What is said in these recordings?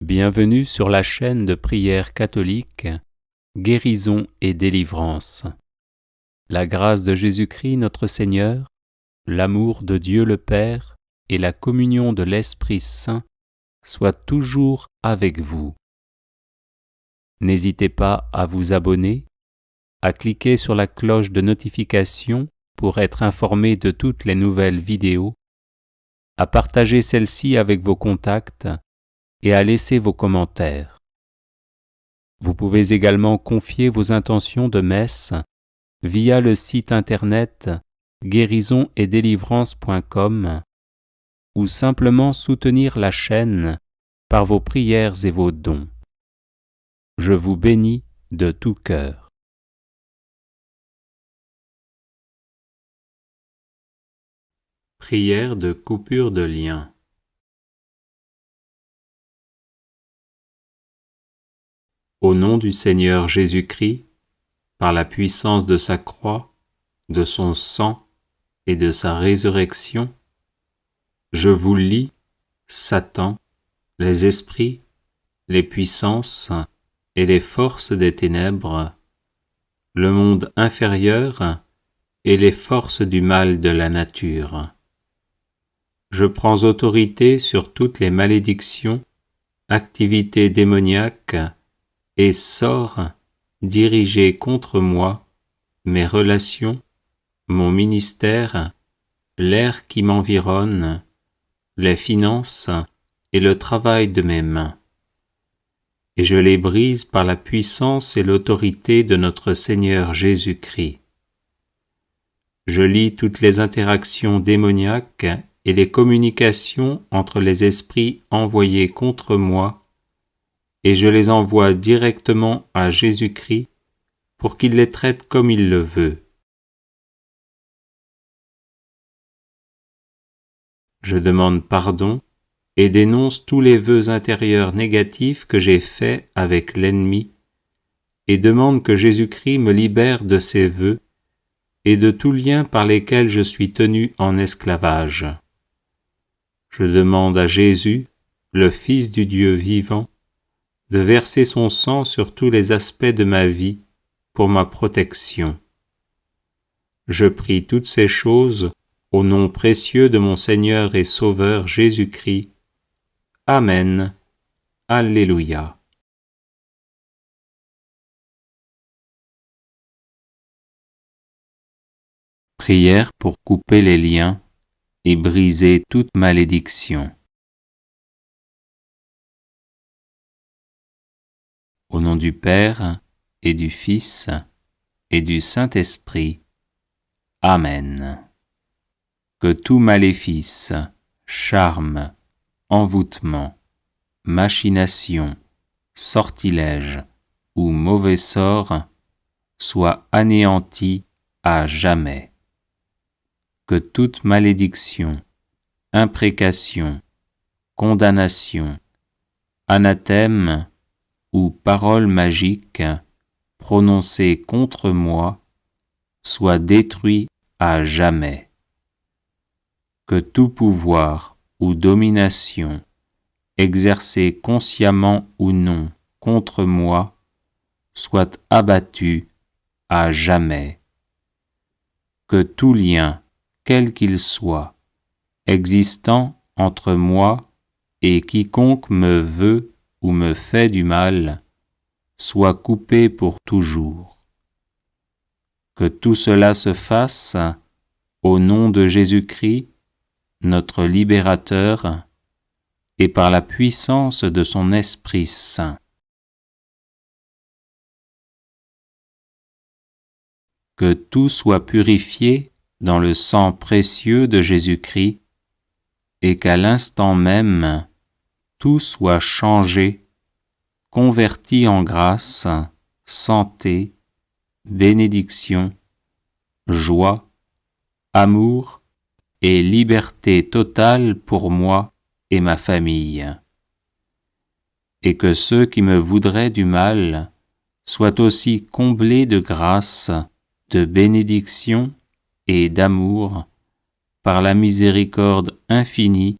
Bienvenue sur la chaîne de prière catholique Guérison et délivrance. La grâce de Jésus-Christ notre Seigneur, l'amour de Dieu le Père et la communion de l'Esprit Saint soient toujours avec vous. N'hésitez pas à vous abonner, à cliquer sur la cloche de notification pour être informé de toutes les nouvelles vidéos, à partager celle-ci avec vos contacts et à laisser vos commentaires. Vous pouvez également confier vos intentions de messe via le site internet guérisonetdélivrance.com ou simplement soutenir la chaîne par vos prières et vos dons. Je vous bénis de tout cœur. Prière de coupure de lien. Au nom du Seigneur Jésus-Christ, par la puissance de sa croix, de son sang et de sa résurrection, je vous lie, Satan, les esprits, les puissances et les forces des ténèbres, le monde inférieur et les forces du mal de la nature. Je prends autorité sur toutes les malédictions, activités démoniaques et sorts dirigés contre moi, mes relations, mon ministère, l'air qui m'environne, les finances et le travail de mes mains. Et je les brise par la puissance et l'autorité de notre Seigneur Jésus-Christ. Je lie toutes les interactions démoniaques et les communications entre les esprits envoyés contre moi, et je les envoie directement à Jésus-Christ pour qu'il les traite comme il le veut. Je demande pardon et dénonce tous les vœux intérieurs négatifs que j'ai faits avec l'ennemi et demande que Jésus-Christ me libère de ces vœux et de tout lien par lesquels je suis tenu en esclavage. Je demande à Jésus, le Fils du Dieu vivant, de verser son sang sur tous les aspects de ma vie pour ma protection. Je prie toutes ces choses au nom précieux de mon Seigneur et Sauveur Jésus-Christ. Amen. Alléluia. Prière pour couper les liens et briser toute malédiction. Au nom du Père et du Fils et du Saint-Esprit. Amen. Que tout maléfice, charme, envoûtement, machination, sortilège ou mauvais sort soit anéanti à jamais. Que toute malédiction, imprécation, condamnation, anathème ou parole magique prononcée contre moi soit détruit à jamais. Que tout pouvoir ou domination exercé consciemment ou non contre moi soit abattu à jamais. Que tout lien, quel qu'il soit, existant entre moi et quiconque me veut ou me fait du mal, soit coupé pour toujours. Que tout cela se fasse au nom de Jésus-Christ, notre libérateur, et par la puissance de son Esprit Saint. Que tout soit purifié dans le sang précieux de Jésus-Christ, et qu'à l'instant même, tout soit changé, converti en grâce, santé, bénédiction, joie, amour et liberté totale pour moi et ma famille. Et que ceux qui me voudraient du mal soient aussi comblés de grâce, de bénédiction et d'amour par la miséricorde infinie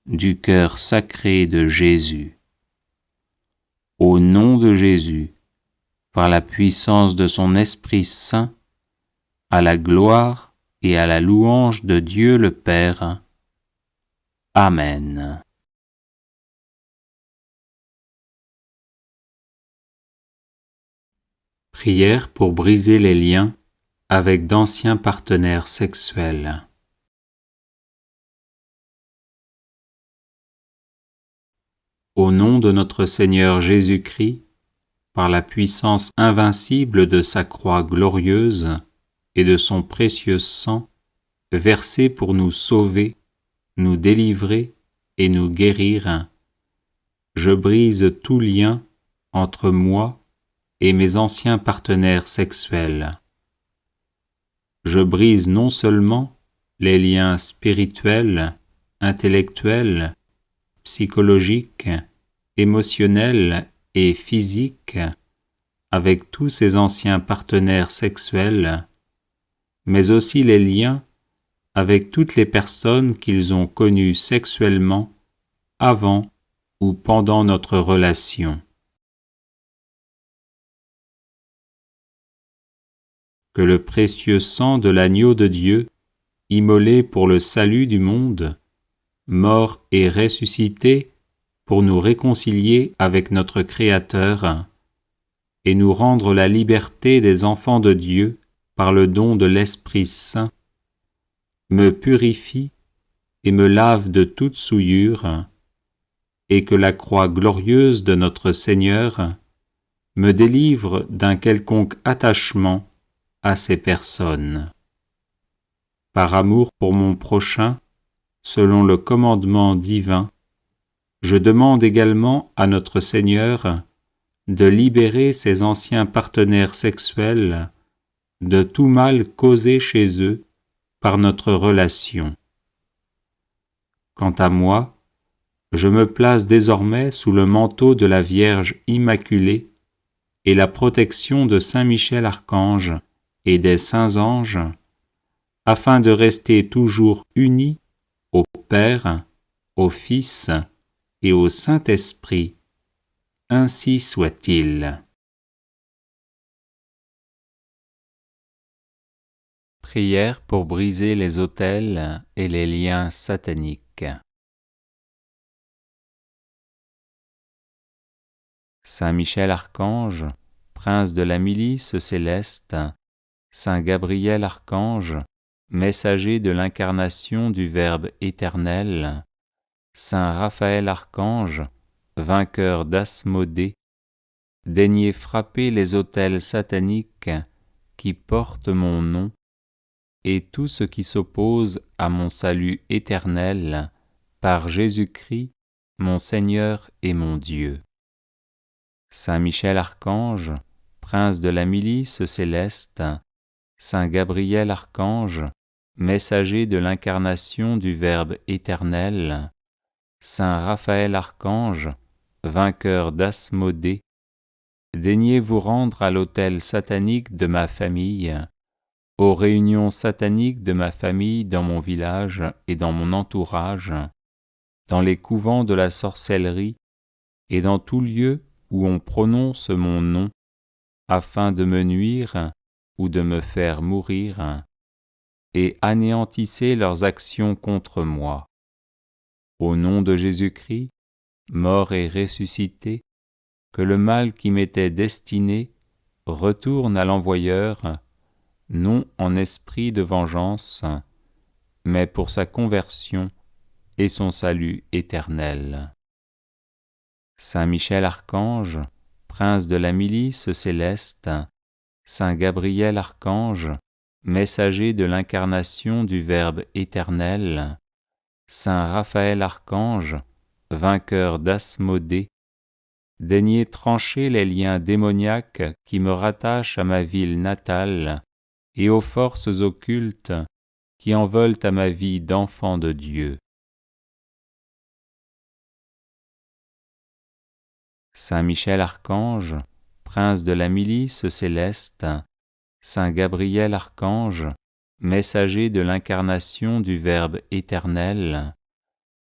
du cœur sacré de Jésus. Au nom de Jésus, par la puissance de son Esprit Saint, à la gloire et à la louange de Dieu le Père. Amen. Prière pour briser les liens avec d'anciens partenaires sexuels. Au nom de notre Seigneur Jésus-Christ, par la puissance invincible de sa croix glorieuse et de son précieux sang, versé pour nous sauver, nous délivrer et nous guérir, je brise tout lien entre moi et mes anciens partenaires sexuels. Je brise non seulement les liens spirituels, intellectuels, psychologiques, émotionnels et physiques avec tous ces anciens partenaires sexuels, mais aussi les liens avec toutes les personnes qu'ils ont connues sexuellement avant ou pendant notre relation. Que le précieux sang de l'agneau de Dieu, immolé pour le salut du monde, mort et ressuscité pour nous réconcilier avec notre Créateur et nous rendre la liberté des enfants de Dieu par le don de l'Esprit Saint, me purifie et me lave de toute souillure, et que la croix glorieuse de notre Seigneur me délivre d'un quelconque attachement à ces personnes. Par amour pour mon prochain, selon le commandement divin, je demande également à notre Seigneur de libérer ces anciens partenaires sexuels de tout mal causé chez eux par notre relation. Quant à moi, je me place désormais sous le manteau de la Vierge Immaculée et la protection de Saint Michel Archange et des saints anges, afin de rester toujours unis au Père, au Fils et au Saint-Esprit. Ainsi soit-il. Prière pour briser les autels et les liens sataniques. Saint Michel Archange, prince de la milice céleste, Saint Gabriel Archange, messager de l'incarnation du Verbe éternel, Saint Raphaël Archange, vainqueur d'Asmodée, daignez frapper les autels sataniques qui portent mon nom et tout ce qui s'oppose à mon salut éternel par Jésus-Christ, mon Seigneur et mon Dieu. Saint Michel Archange, prince de la milice céleste, Saint Gabriel Archange, messager de l'incarnation du Verbe éternel, Saint Raphaël Archange, vainqueur d'Asmodée, daignez vous rendre à l'autel satanique de ma famille, aux réunions sataniques de ma famille dans mon village et dans mon entourage, dans les couvents de la sorcellerie et dans tout lieu où on prononce mon nom, afin de me nuire ou de me faire mourir, et anéantissez leurs actions contre moi. Au nom de Jésus-Christ, mort et ressuscité, que le mal qui m'était destiné retourne à l'envoyeur, non en esprit de vengeance, mais pour sa conversion et son salut éternel. Saint Michel Archange, prince de la milice céleste, Saint Gabriel Archange, messager de l'incarnation du Verbe éternel, Saint Raphaël Archange, vainqueur d'Asmodée, daignez trancher les liens démoniaques qui me rattachent à ma ville natale et aux forces occultes qui en veulent à ma vie d'enfant de Dieu. Saint Michel Archange, prince de la milice céleste, Saint Gabriel Archange, messager de l'incarnation du Verbe éternel,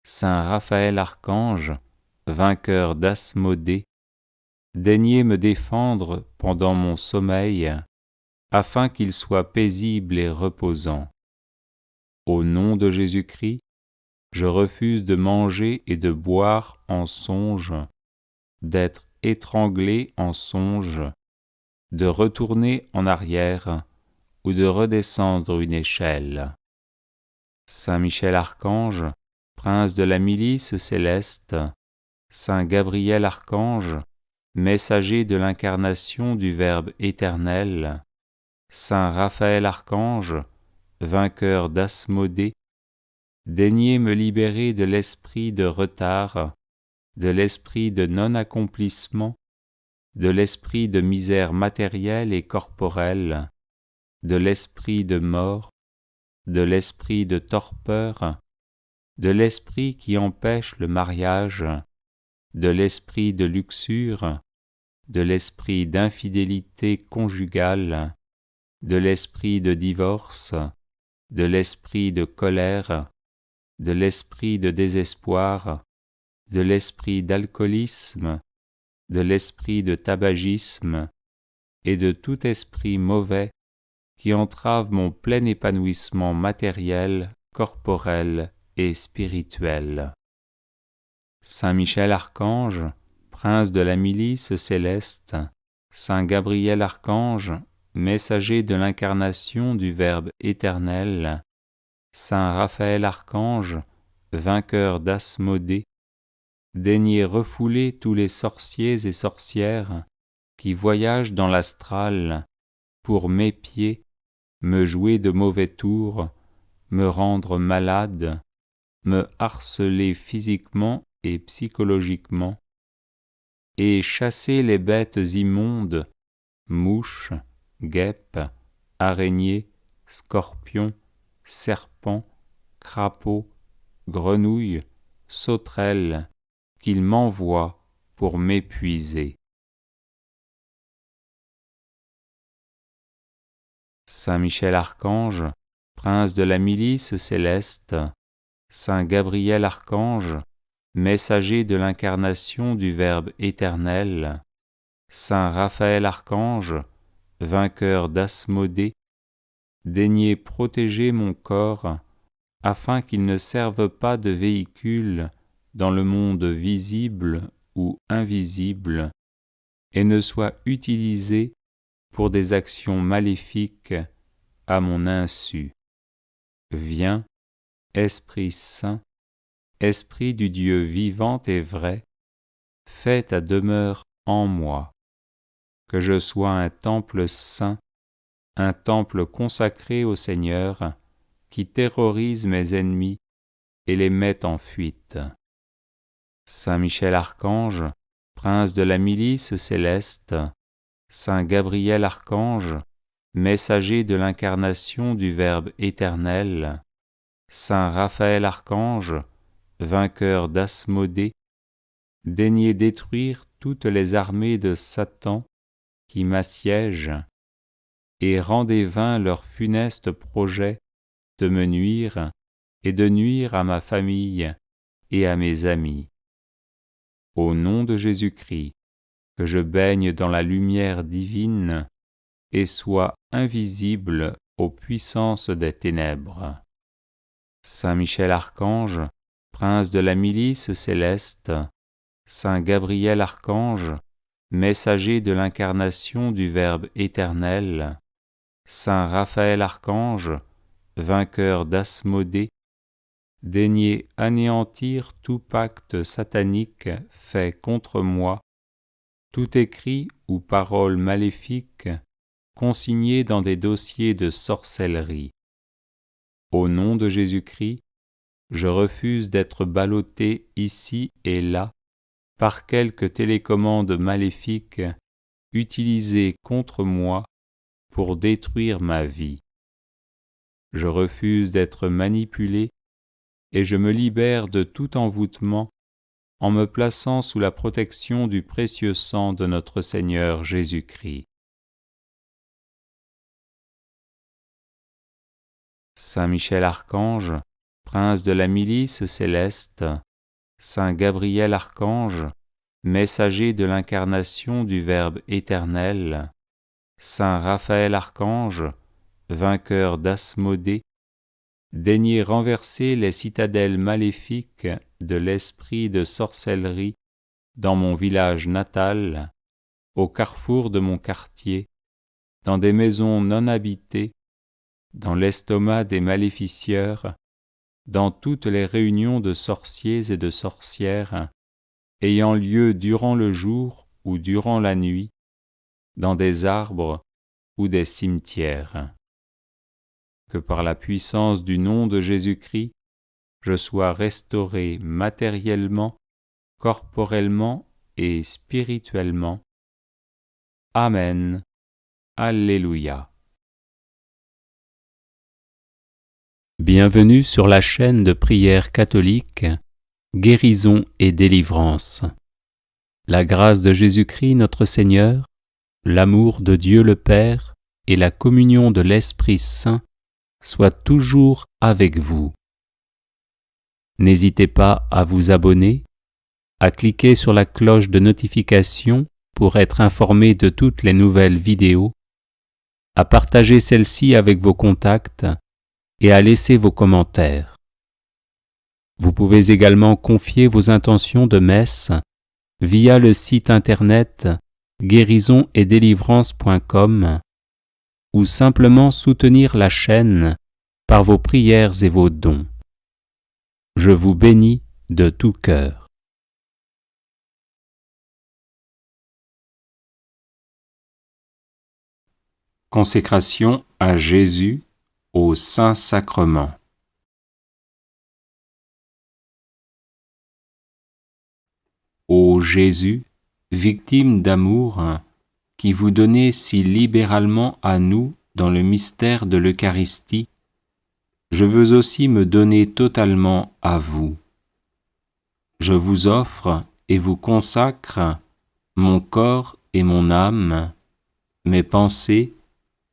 Saint Raphaël Archange, vainqueur d'Asmodée, daignez me défendre pendant mon sommeil, afin qu'il soit paisible et reposant. Au nom de Jésus-Christ, je refuse de manger et de boire en songe, d'être étranglé en songe, de retourner en arrière ou de redescendre une échelle. Saint Michel Archange, prince de la milice céleste, Saint Gabriel Archange, messager de l'incarnation du Verbe éternel, Saint Raphaël Archange, vainqueur d'Asmodée, daignez me libérer de l'esprit de retard, de l'esprit de non-accomplissement, de l'esprit de misère matérielle et corporelle, de l'esprit de mort, de l'esprit de torpeur, de l'esprit qui empêche le mariage, de l'esprit de luxure, de l'esprit d'infidélité conjugale, de l'esprit de divorce, de l'esprit de colère, de l'esprit de désespoir, de l'esprit d'alcoolisme, de l'esprit de tabagisme et de tout esprit mauvais qui entrave mon plein épanouissement matériel, corporel et spirituel. Saint Michel Archange, prince de la milice céleste, Saint Gabriel Archange, messager de l'incarnation du Verbe éternel, Saint Raphaël Archange, vainqueur d'Asmodée, daignez refouler tous les sorciers et sorcières qui voyagent dans l'astral pour m'épier, me jouer de mauvais tours, me rendre malade, me harceler physiquement et psychologiquement, et chasser les bêtes immondes, mouches, guêpes, araignées, scorpions, serpents, crapauds, grenouilles, sauterelles, qu'ils m'envoient pour m'épuiser. Saint Michel Archange, prince de la milice céleste, Saint Gabriel Archange, messager de l'incarnation du Verbe éternel, Saint Raphaël Archange, vainqueur d'Asmodée, daignez protéger mon corps, afin qu'il ne serve pas de véhicule dans le monde visible ou invisible, et ne soit utilisé pour des actions maléfiques à mon insu. Viens, Esprit Saint, Esprit du Dieu vivant et vrai, fais ta demeure en moi, que je sois un temple saint, un temple consacré au Seigneur, qui terrorise mes ennemis et les met en fuite. Saint Michel Archange, prince de la milice céleste, Saint Gabriel Archange, messager de l'incarnation du Verbe éternel, Saint Raphaël Archange, vainqueur d'Asmodée, daignez détruire toutes les armées de Satan qui m'assiègent, et rendez vains leurs funestes projets de me nuire et de nuire à ma famille et à mes amis. Au nom de Jésus-Christ, que je baigne dans la lumière divine et sois invisible aux puissances des ténèbres. Saint Michel Archange, prince de la milice céleste, Saint Gabriel Archange, messager de l'incarnation du Verbe éternel, Saint Raphaël Archange, vainqueur d'Asmodée, daignez anéantir tout pacte satanique fait contre moi, tout écrit ou parole maléfique consigné dans des dossiers de sorcellerie. Au nom de Jésus-Christ, je refuse d'être ballotté ici et là par quelque télécommande maléfique utilisée contre moi pour détruire ma vie. Je refuse d'être manipulé et je me libère de tout envoûtement en me plaçant sous la protection du précieux sang de notre Seigneur Jésus-Christ. Saint Michel Archange, prince de la milice céleste, Saint Gabriel Archange, messager de l'incarnation du Verbe éternel, Saint Raphaël Archange, vainqueur d'Asmodée, daignez renverser les citadelles maléfiques de l'esprit de sorcellerie dans mon village natal, au carrefour de mon quartier, dans des maisons non habitées, dans l'estomac des maléficieurs, dans toutes les réunions de sorciers et de sorcières, ayant lieu durant le jour ou durant la nuit, dans des arbres ou des cimetières. Que par la puissance du nom de Jésus-Christ, je sois restauré matériellement, corporellement et spirituellement. Amen. Alléluia. Bienvenue sur la chaîne de prière catholique Guérison et délivrance. La grâce de Jésus-Christ notre Seigneur, l'amour de Dieu le Père et la communion de l'Esprit Saint soient toujours avec vous. N'hésitez pas à vous abonner, à cliquer sur la cloche de notification pour être informé de toutes les nouvelles vidéos, à partager celle-ci avec vos contacts et à laisser vos commentaires. Vous pouvez également confier vos intentions de messe via le site internet guérisonetdélivrance.com ou simplement soutenir la chaîne par vos prières et vos dons. Je vous bénis de tout cœur. Consécration à Jésus au Saint-Sacrement. Ô Jésus, victime d'amour, qui vous donnez si libéralement à nous dans le mystère de l'Eucharistie, je veux aussi me donner totalement à vous. Je vous offre et vous consacre mon corps et mon âme, mes pensées,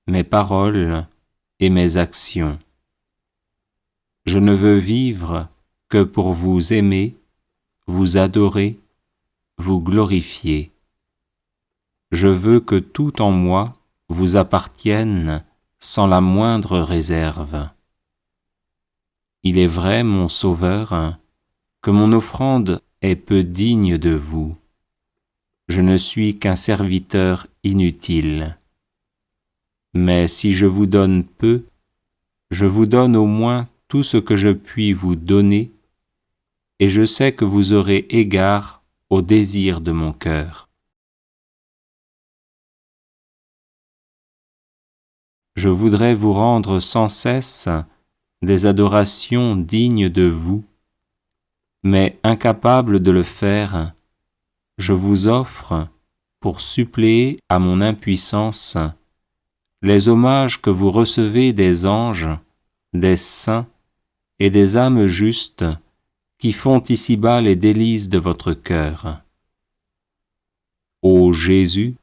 mes paroles et mes actions. Je ne veux vivre que pour vous aimer, vous adorer, vous glorifier. Je veux que tout en moi vous appartienne sans la moindre réserve. Il est vrai, mon Sauveur, que mon offrande est peu digne de vous. Je ne suis qu'un serviteur inutile. Mais si je vous donne peu, je vous donne au moins tout ce que je puis vous donner, et je sais que vous aurez égard au désir de mon cœur. Je voudrais vous rendre sans cesse des adorations dignes de vous, mais incapable de le faire, je vous offre, pour suppléer à mon impuissance, les hommages que vous recevez des anges, des saints et des âmes justes qui font ici-bas les délices de votre cœur. Ô Jésus,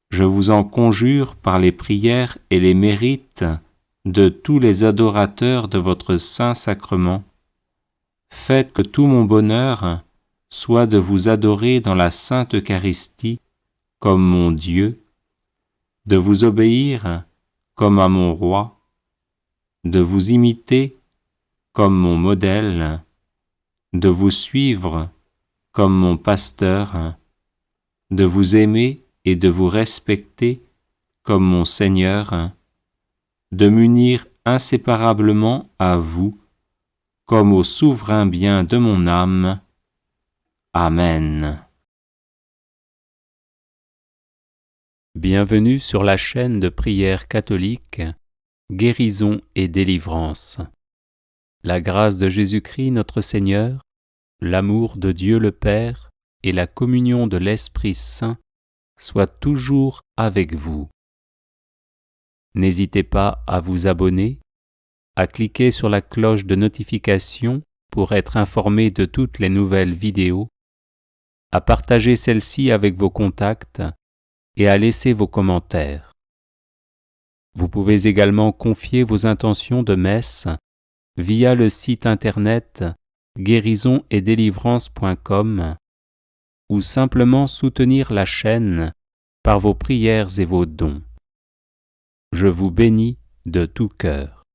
je vous en conjure par les prières et les mérites de tous les adorateurs de votre Saint-Sacrement, faites que tout mon bonheur soit de vous adorer dans la Sainte Eucharistie comme mon Dieu, de vous obéir comme à mon roi, de vous imiter comme mon modèle, de vous suivre comme mon pasteur, de vous aimer et de vous respecter comme mon Seigneur, de m'unir inséparablement à vous comme au souverain bien de mon âme. Amen. Bienvenue sur la chaîne de prière catholique Guérison et délivrance. La grâce de Jésus-Christ notre Seigneur, l'amour de Dieu le Père et la communion de l'Esprit Saint soient toujours avec vous. N'hésitez pas à vous abonner, à cliquer sur la cloche de notification pour être informé de toutes les nouvelles vidéos, à partager celle-ci avec vos contacts et à laisser vos commentaires. Vous pouvez également confier vos intentions de messe via le site internet guérisonetdélivrance.com ou simplement soutenir la chaîne par vos prières et vos dons. Je vous bénis de tout cœur.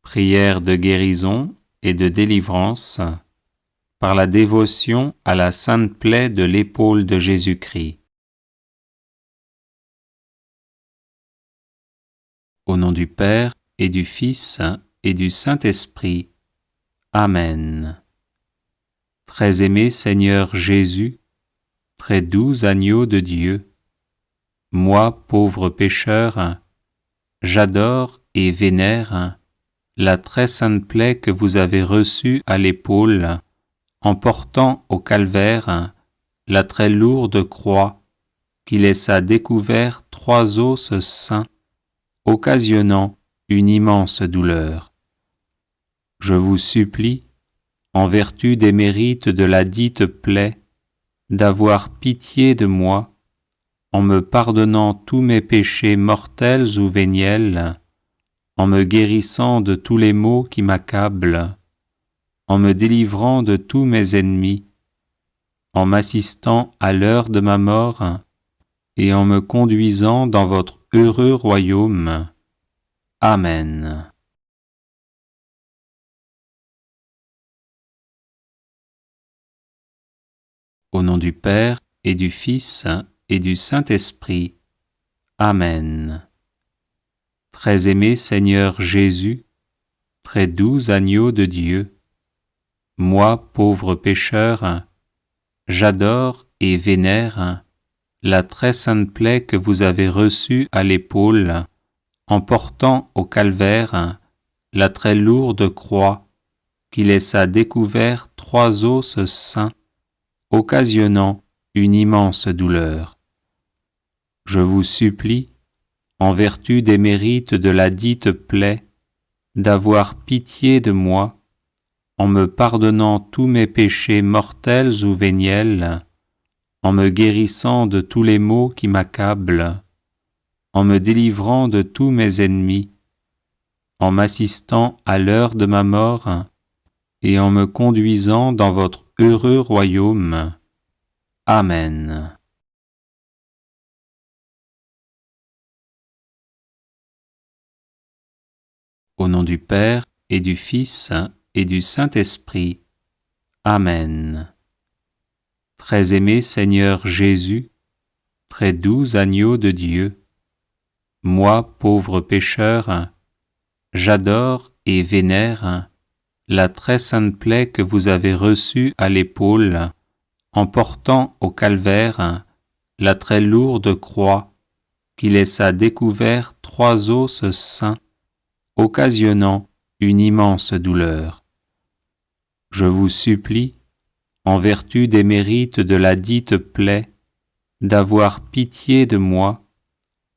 Prière de guérison et de délivrance par la dévotion à la sainte plaie de l'épaule de Jésus-Christ. Au nom du Père et du Fils et du Saint-Esprit. Amen. Très aimé Seigneur Jésus, très doux agneau de Dieu, moi, pauvre pécheur, j'adore et vénère la très sainte plaie que vous avez reçue à l'épaule en portant au calvaire la très lourde croix qui laissa découvert 3 os saints, occasionnant une immense douleur. Je vous supplie, en vertu des mérites de la dite plaie, d'avoir pitié de moi, en me pardonnant tous mes péchés mortels ou véniels, en me guérissant de tous les maux qui m'accablent, en me délivrant de tous mes ennemis, en m'assistant à l'heure de ma mort, et en me conduisant dans votre heureux royaume. Amen. Au nom du Père et du Fils et du Saint-Esprit. Amen. Très aimé Seigneur Jésus, très doux agneau de Dieu, moi, pauvre pécheur, j'adore et vénère la très sainte plaie que vous avez reçue à l'épaule en portant au calvaire la très lourde croix qui laissa découvert 3 os saints, occasionnant une immense douleur. Je vous supplie, en vertu des mérites de la dite plaie, d'avoir pitié de moi, en me pardonnant tous mes péchés mortels ou véniels, en me guérissant de tous les maux qui m'accablent, en me délivrant de tous mes ennemis, en m'assistant à l'heure de ma mort, et en me conduisant dans votre heureux royaume. Amen. Au nom du Père et du Fils et du Saint-Esprit. Amen. Très aimé Seigneur Jésus, très doux agneau de Dieu, moi, pauvre pécheur, j'adore et vénère la très sainte plaie que vous avez reçue à l'épaule en portant au calvaire la très lourde croix qui laissa découvert 3 os saints, occasionnant une immense douleur. Je vous supplie, en vertu des mérites de la dite plaie, d'avoir pitié de moi,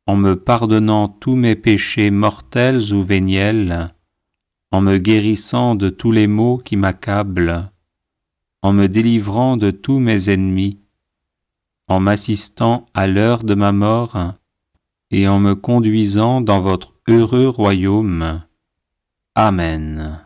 en me pardonnant tous mes péchés mortels ou véniels, en me guérissant de tous les maux qui m'accablent, en me délivrant de tous mes ennemis, en m'assistant à l'heure de ma mort, et en me conduisant dans votre heureux royaume. Amen.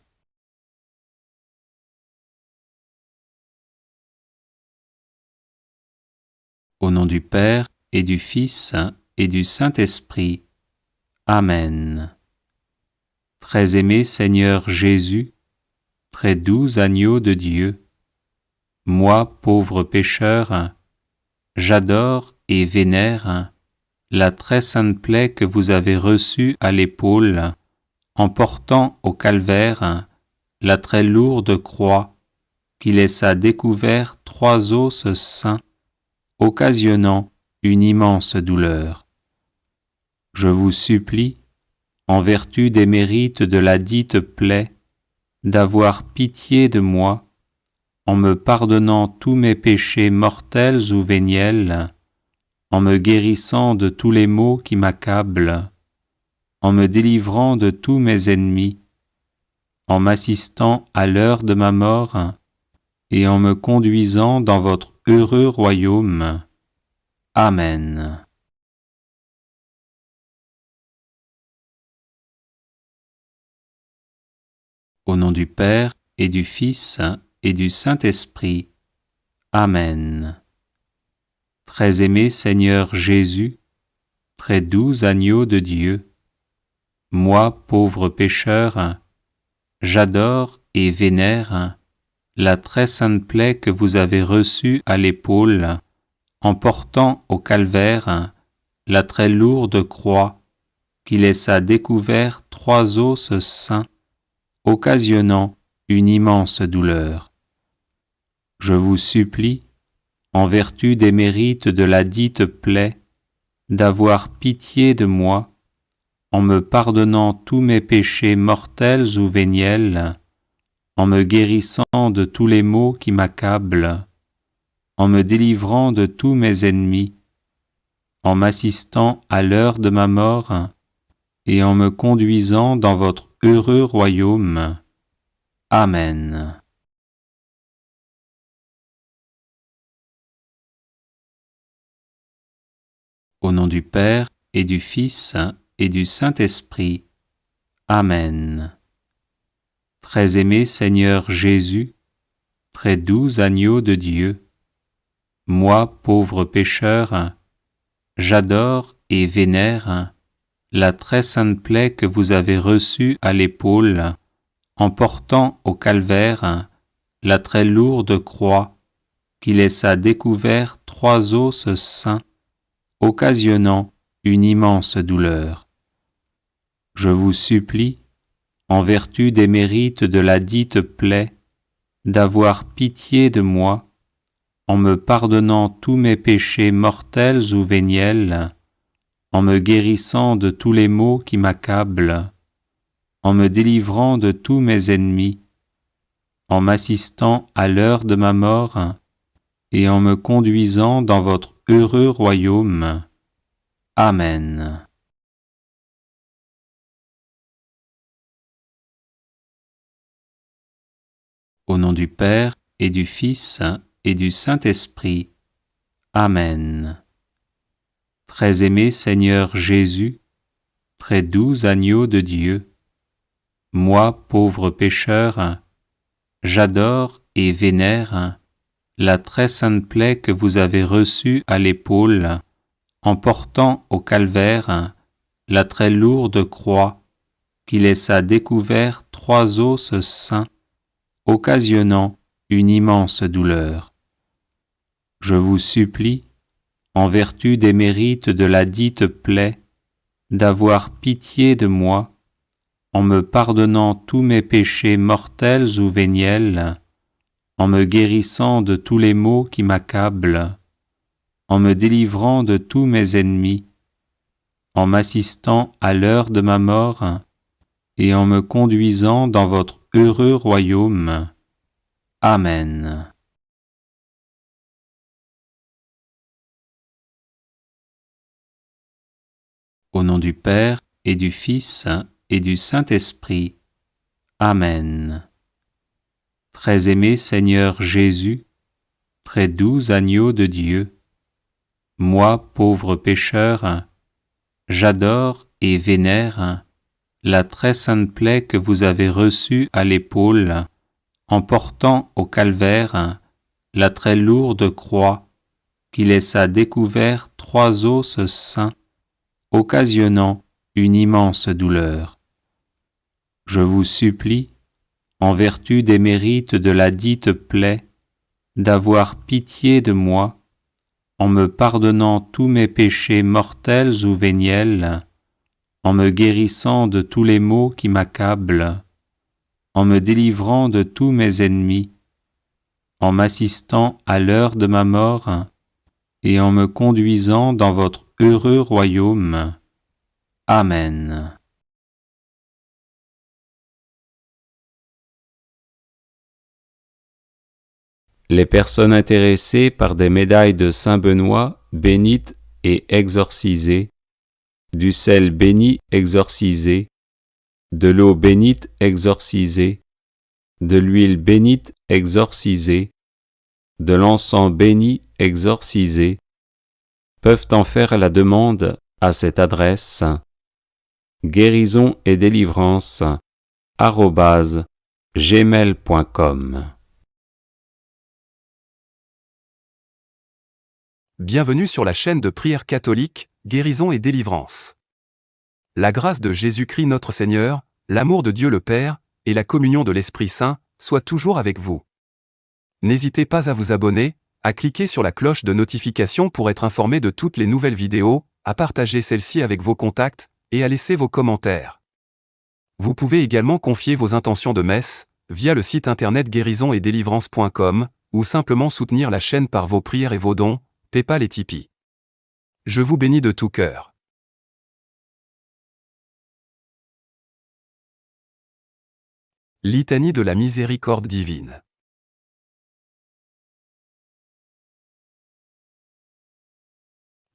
Au nom du Père et du Fils et du Saint-Esprit. Amen. Très aimé Seigneur Jésus, très doux agneau de Dieu, moi, pauvre pécheur, j'adore et vénère la très sainte plaie que vous avez reçue à l'épaule en portant au calvaire la très lourde croix qui laissa découvert 3 os saints, occasionnant une immense douleur. Je vous supplie, en vertu des mérites de la dite plaie, d'avoir pitié de moi, en me pardonnant tous mes péchés mortels ou véniels, en me guérissant de tous mes maux qui m'accablent, en me délivrant de tous mes ennemis, en m'assistant à l'heure de ma mort, et en me conduisant dans votre heureux royaume. Amen. Au nom du Père et du Fils et du Fils et du Saint-Esprit. Amen. Très aimé Seigneur Jésus, très doux agneau de Dieu, moi, pauvre pécheur, j'adore et vénère la très sainte plaie que vous avez reçue à l'épaule en portant au calvaire la très lourde croix qui laissa découvert 3 os saints, occasionnant une immense douleur. Je vous supplie, en vertu des mérites de la dite plaie, d'avoir pitié de moi, en me pardonnant tous mes péchés mortels ou véniels, en me guérissant de tous les maux qui m'accablent, en me délivrant de tous mes ennemis, en m'assistant à l'heure de ma mort, et en me conduisant dans votre heureux royaume. Amen. Au nom du Père et du Fils, et du Saint-Esprit. Amen. Très aimé Seigneur Jésus, très doux agneau de Dieu, moi, pauvre pécheur, j'adore et vénère la très sainte plaie que vous avez reçue à l'épaule, en portant au calvaire la très lourde croix qui laissa découvert 3 os saints, occasionnant une immense douleur. Je vous supplie, en vertu des mérites de la dite plaie, d'avoir pitié de moi, en me pardonnant tous mes péchés mortels ou véniels, en me guérissant de tous les maux qui m'accablent, en me délivrant de tous mes ennemis, en m'assistant à l'heure de ma mort, et en me conduisant dans votre heureux royaume. Amen. Au nom du Père, et du Fils, et du Saint-Esprit. Amen. Très aimé Seigneur Jésus, très doux agneau de Dieu, moi, pauvre pécheur, j'adore et vénère la très sainte plaie que vous avez reçue à l'épaule, en portant au calvaire la très lourde croix qui laissa découvert 3 os saints, occasionnant une immense douleur. Je vous supplie, en vertu des mérites de la dite plaie, d'avoir pitié de moi, en me pardonnant tous mes péchés mortels ou véniels, en me guérissant de tous les maux qui m'accablent, en me délivrant de tous mes ennemis, en m'assistant à l'heure de ma mort, et en me conduisant dans votre heureux royaume. Amen. Au nom du Père, et du Fils, et du Saint-Esprit. Amen. Très aimé Seigneur Jésus, très doux agneau de Dieu, moi, pauvre pécheur, j'adore et vénère la très sainte plaie que vous avez reçue à l'épaule, en portant au calvaire la très lourde croix qui laissa découvert 3 os saints, occasionnant une immense douleur. Je vous supplie, en vertu des mérites de la dite plaie, d'avoir pitié de moi, en me pardonnant tous mes péchés mortels ou véniels, en me guérissant de tous les maux qui m'accablent, en me délivrant de tous mes ennemis, en m'assistant à l'heure de ma mort, et en me conduisant dans votre heureux royaume. Amen. Au nom du Père, et du Fils, et du Saint-Esprit. Amen. Très aimé Seigneur Jésus, très doux agneau de Dieu, moi, pauvre pécheur, j'adore et vénère la très sainte plaie que vous avez reçue à l'épaule, en portant au calvaire la très lourde croix qui laissa découvert 3 os saints, occasionnant une immense douleur. Je vous supplie, en vertu des mérites de la dite plaie, d'avoir pitié de moi, en me pardonnant tous mes péchés mortels ou véniels, en me guérissant de tous les maux qui m'accablent, en me délivrant de tous mes ennemis, en m'assistant à l'heure de ma mort, et en me conduisant dans votre heureux royaume. Amen. Les personnes intéressées par des médailles de Saint Benoît bénites et exorcisées, du sel béni exorcisé, de l'eau bénite exorcisée, de l'huile bénite exorcisée, de l'encens béni exorcisé, peuvent en faire la demande à cette adresse: guérison et délivrance gmail.com. Bienvenue sur la chaîne de prière catholique, Guérison et Délivrance. La grâce de Jésus-Christ notre Seigneur, l'amour de Dieu le Père, et la communion de l'Esprit Saint, soient toujours avec vous. N'hésitez pas à vous abonner, à cliquer sur la cloche de notification pour être informé de toutes les nouvelles vidéos, à partager celles-ci avec vos contacts, et à laisser vos commentaires. Vous pouvez également confier vos intentions de messe, via le site internet guérisonetdélivrance.com, ou simplement soutenir la chaîne par vos prières et vos dons, PayPal et Tipeee. Je vous bénis de tout cœur. Litanie de la miséricorde divine.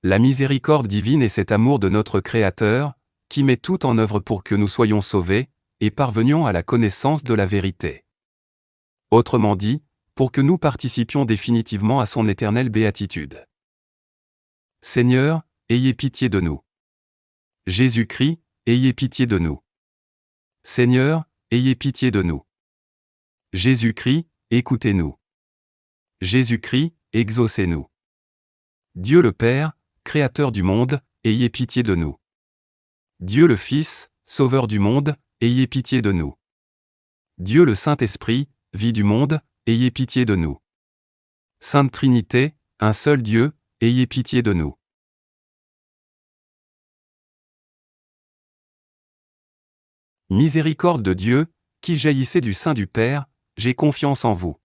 La miséricorde divine est cet amour de notre Créateur, qui met tout en œuvre pour que nous soyons sauvés, et parvenions à la connaissance de la vérité. Autrement dit, pour que nous participions définitivement à son éternelle béatitude. Seigneur, ayez pitié de nous. Jésus-Christ, ayez pitié de nous. Seigneur, ayez pitié de nous. Jésus-Christ, écoutez-nous. Jésus-Christ, exaucez-nous. Dieu le Père, Créateur du monde, ayez pitié de nous. Dieu le Fils, Sauveur du monde, ayez pitié de nous. Dieu le Saint-Esprit, vie du monde, ayez pitié de nous. Sainte Trinité, un seul Dieu, ayez pitié de nous. Miséricorde de Dieu, qui jaillissez du sein du Père, j'ai confiance en vous.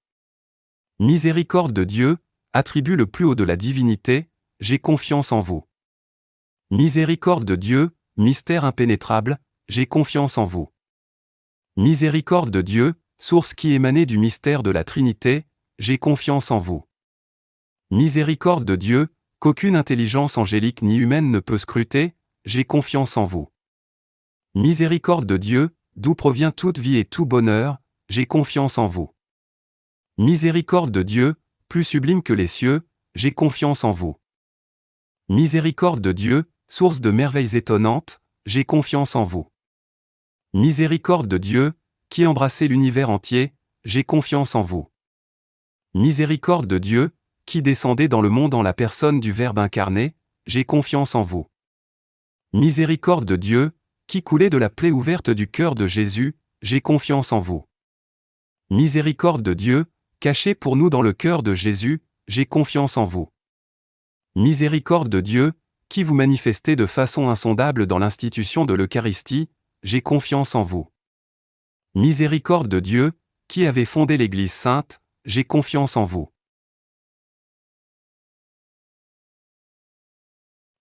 Miséricorde de Dieu, attribut le plus haut de la divinité, j'ai confiance en vous. Miséricorde de Dieu, mystère impénétrable, j'ai confiance en vous. Miséricorde de Dieu, source qui émanait du mystère de la Trinité, j'ai confiance en vous. Miséricorde de Dieu, qu'aucune intelligence angélique ni humaine ne peut scruter, j'ai confiance en vous. Miséricorde de Dieu, d'où provient toute vie et tout bonheur, j'ai confiance en vous. Miséricorde de Dieu, plus sublime que les cieux, j'ai confiance en vous. Miséricorde de Dieu, source de merveilles étonnantes, j'ai confiance en vous. Miséricorde de Dieu, qui embrassez l'univers entier, j'ai confiance en vous. Miséricorde de Dieu, qui descendez dans le monde en la personne du Verbe incarné, j'ai confiance en vous. Miséricorde de Dieu, qui coulez de la plaie ouverte du cœur de Jésus, j'ai confiance en vous. Miséricorde de Dieu, cachée pour nous dans le cœur de Jésus, j'ai confiance en vous. Miséricorde de Dieu, qui vous manifestez de façon insondable dans l'institution de l'Eucharistie, j'ai confiance en vous. Miséricorde de Dieu, qui avez fondé l'Église sainte, j'ai confiance en vous.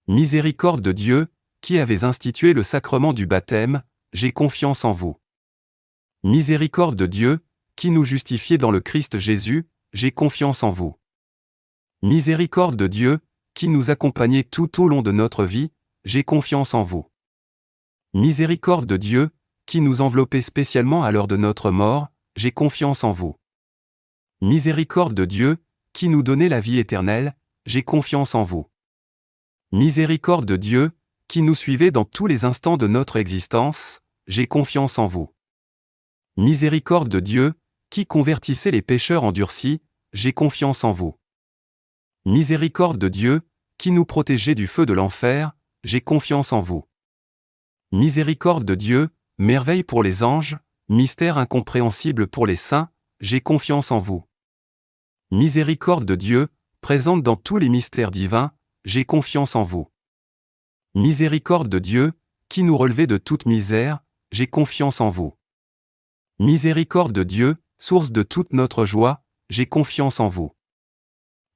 Miséricorde de Dieu, qui avez institué le sacrement du baptême, j'ai confiance en vous. Miséricorde de Dieu, qui nous justifiez dans le Christ Jésus, j'ai confiance en vous. Miséricorde de Dieu, qui nous accompagnez tout au long de notre vie, j'ai confiance en vous. Miséricorde de Dieu, qui nous enveloppez spécialement à l'heure de notre mort, j'ai confiance en vous. Miséricorde de Dieu, qui nous donnez la vie éternelle, j'ai confiance en vous. Miséricorde de Dieu, qui nous suivez dans tous les instants de notre existence, j'ai confiance en vous. Miséricorde de Dieu, qui convertissez les pécheurs endurcis, j'ai confiance en vous. Miséricorde de Dieu, qui nous protégez du feu de l'enfer, j'ai confiance en vous. Miséricorde de Dieu, merveille pour les anges, mystère incompréhensible pour les saints, j'ai confiance en vous. Miséricorde de Dieu, présente dans tous les mystères divins, j'ai confiance en vous. Miséricorde de Dieu, qui nous relevez de toute misère, j'ai confiance en vous. Miséricorde de Dieu, source de toute notre joie, j'ai confiance en vous.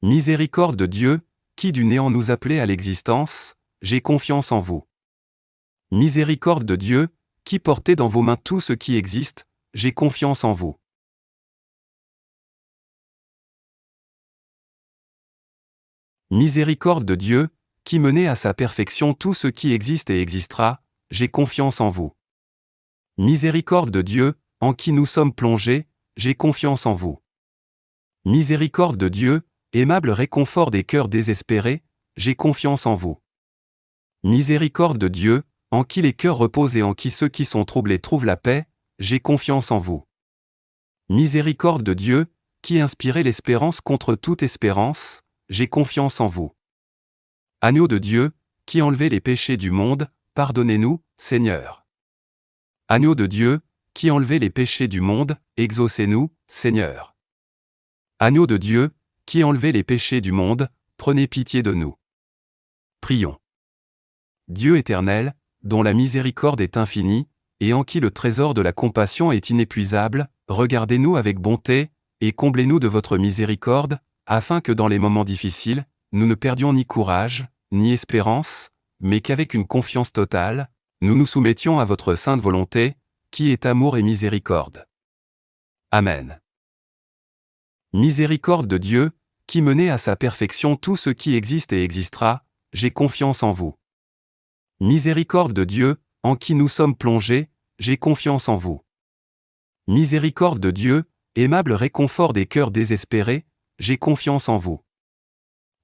Miséricorde de Dieu, qui du néant nous appelez à l'existence, j'ai confiance en vous. Miséricorde de Dieu, qui portez dans vos mains tout ce qui existe, j'ai confiance en vous. Miséricorde de Dieu, qui menez à sa perfection tout ce qui existe et existera, j'ai confiance en vous. Miséricorde de Dieu, en qui nous sommes plongés, j'ai confiance en vous. Miséricorde de Dieu, aimable réconfort des cœurs désespérés, j'ai confiance en vous. Miséricorde de Dieu, en qui les cœurs reposent et en qui ceux qui sont troublés trouvent la paix, j'ai confiance en vous. Miséricorde de Dieu, qui inspirez l'espérance contre toute espérance, j'ai confiance en vous. Agneau de Dieu, qui enlevez les péchés du monde, pardonnez-nous, Seigneur. Agneau de Dieu, qui enlevez les péchés du monde, exaucez-nous, Seigneur. Agneau de Dieu, qui enlevez les péchés du monde, prenez pitié de nous. Prions. Dieu éternel, dont la miséricorde est infinie, et en qui le trésor de la compassion est inépuisable, regardez-nous avec bonté, et comblez-nous de votre miséricorde, afin que dans les moments difficiles, nous ne perdions ni courage, ni espérance, mais qu'avec une confiance totale, nous nous soumettions à votre sainte volonté, qui est amour et miséricorde. Amen. Miséricorde de Dieu, qui menez à sa perfection tout ce qui existe et existera, j'ai confiance en vous. Miséricorde de Dieu, en qui nous sommes plongés, j'ai confiance en vous. Miséricorde de Dieu, aimable réconfort des cœurs désespérés, j'ai confiance en vous.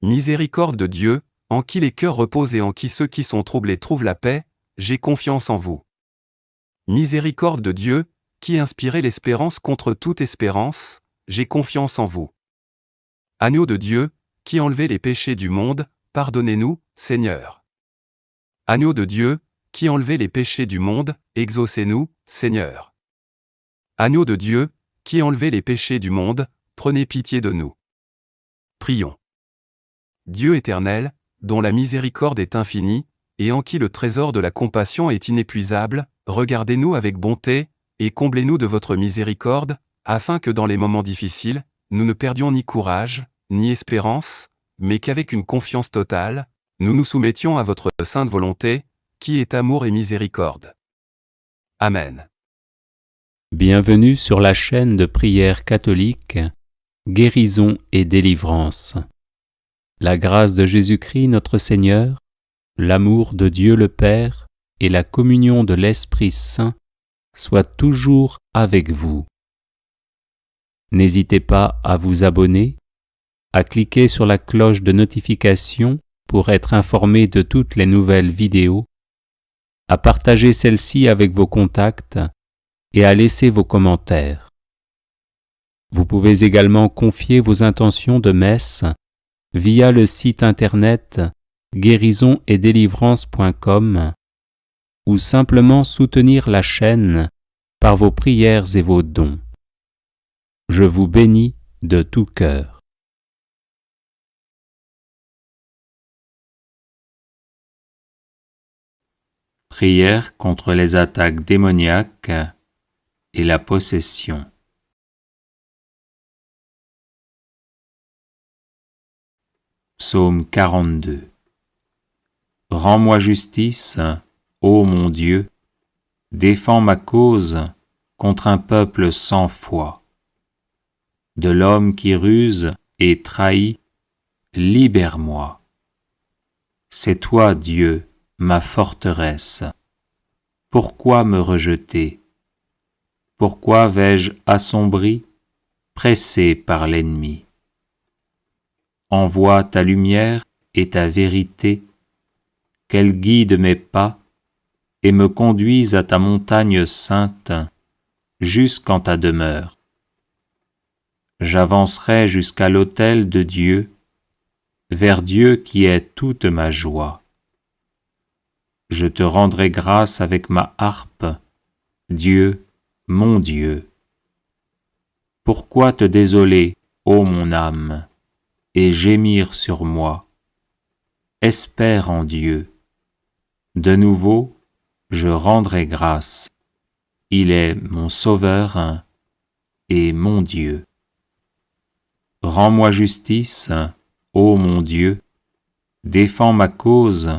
Miséricorde de Dieu, en qui les cœurs reposent et en qui ceux qui sont troublés trouvent la paix, j'ai confiance en vous. Miséricorde de Dieu, qui inspirez l'espérance contre toute espérance, j'ai confiance en vous. Agneau de Dieu, qui enlevez les péchés du monde, pardonnez-nous, Seigneur. Agneau de Dieu, qui enlevez les péchés du monde, exaucez-nous, Seigneur. Agneau de Dieu, qui enlevez les péchés du monde, prenez pitié de nous. Prions. Dieu éternel, dont la miséricorde est infinie, et en qui le trésor de la compassion est inépuisable, regardez-nous avec bonté, et comblez-nous de votre miséricorde, afin que dans les moments difficiles, nous ne perdions ni courage, ni espérance, mais qu'avec une confiance totale, nous nous soumettions à votre sainte volonté, qui est amour et miséricorde. Amen. Bienvenue sur la chaîne de prière catholique, Guérison et délivrance. La grâce de Jésus-Christ notre Seigneur, l'amour de Dieu le Père et la communion de l'Esprit Saint soient toujours avec vous. N'hésitez pas à vous abonner, à cliquer sur la cloche de notification pour être informé de toutes les nouvelles vidéos, à partager celle-ci avec vos contacts et à laisser vos commentaires. Vous pouvez également confier vos intentions de messe via le site internet guérisonetdélivrance.com ou simplement soutenir la chaîne par vos prières et vos dons. Je vous bénis de tout cœur. Prière contre les attaques démoniaques et la possession. Psaume 42. Rends-moi justice, ô mon Dieu, défends ma cause contre un peuple sans foi. De l'homme qui ruse et trahit, libère-moi. C'est toi, Dieu, ma forteresse. Pourquoi me rejeter? Pourquoi vais-je assombri, pressé par l'ennemi? Envoie ta lumière et ta vérité, qu'elle guide mes pas et me conduise à ta montagne sainte, jusqu'en ta demeure. J'avancerai jusqu'à l'autel de Dieu, vers Dieu qui est toute ma joie. Je te rendrai grâce avec ma harpe, Dieu, mon Dieu. Pourquoi te désoler, ô mon âme, et gémir sur moi? Espère en Dieu. De nouveau, je rendrai grâce. Il est mon Sauveur et mon Dieu. Rends-moi justice, ô mon Dieu, défends ma cause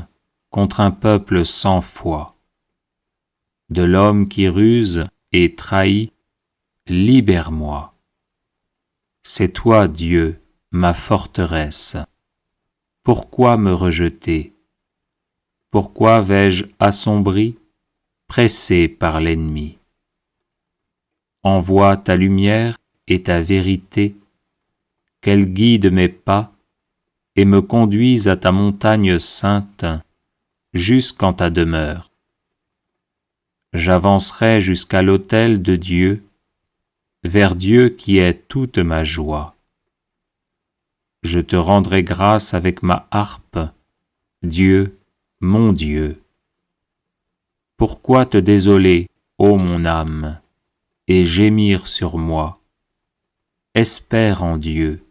contre un peuple sans foi. De l'homme qui ruse et trahit, libère-moi. C'est toi, Dieu, ma forteresse. Pourquoi me rejeter? Pourquoi vais-je assombri, pressé par l'ennemi? Envoie ta lumière et ta vérité, qu'elle guide mes pas et me conduise à ta montagne sainte, jusqu'en ta demeure. J'avancerai jusqu'à l'autel de Dieu, vers Dieu qui est toute ma joie. Je te rendrai grâce avec ma harpe, Dieu, mon Dieu. Pourquoi te désoler, ô mon âme, et gémir sur moi? Espère en Dieu.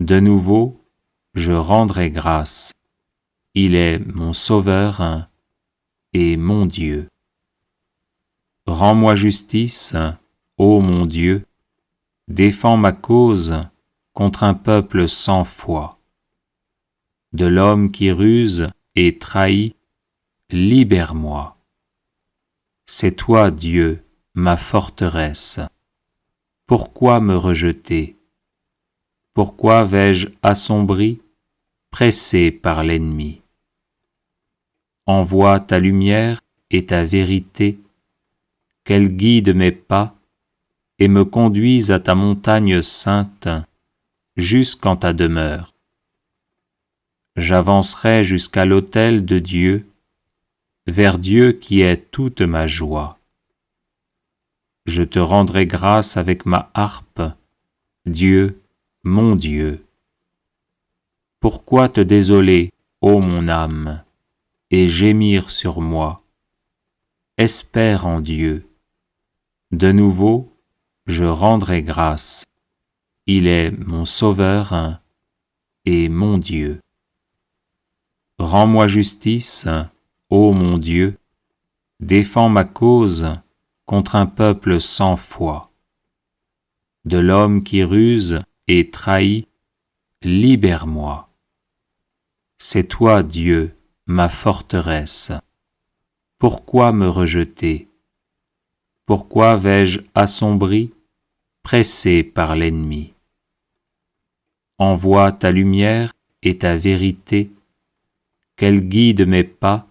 De nouveau, je rendrai grâce. Il est mon Sauveur et mon Dieu. Rends-moi justice, ô mon Dieu, défends ma cause contre un peuple sans foi. De l'homme qui ruse et trahit, libère-moi. C'est toi, Dieu, ma forteresse. Pourquoi me rejeter? Pourquoi vais-je assombri, pressé par l'ennemi? Envoie ta lumière et ta vérité, qu'elle guide mes pas et me conduise à ta montagne sainte, jusqu'en ta demeure. J'avancerai jusqu'à l'autel de Dieu, vers Dieu qui est toute ma joie. Je te rendrai grâce avec ma harpe, Dieu, mon Dieu. Pourquoi te désoler, ô mon âme, et gémir sur moi? Espère en Dieu. De nouveau, je rendrai grâce. Il est mon Sauveur et mon Dieu. Rends-moi justice, ô mon Dieu, défends ma cause contre un peuple sans foi. De l'homme qui ruse et trahit, libère-moi. C'est toi, Dieu, ma forteresse. Pourquoi me rejeter? Pourquoi vais-je assombri, pressé par l'ennemi? Envoie ta lumière et ta vérité, qu'elle guide mes pas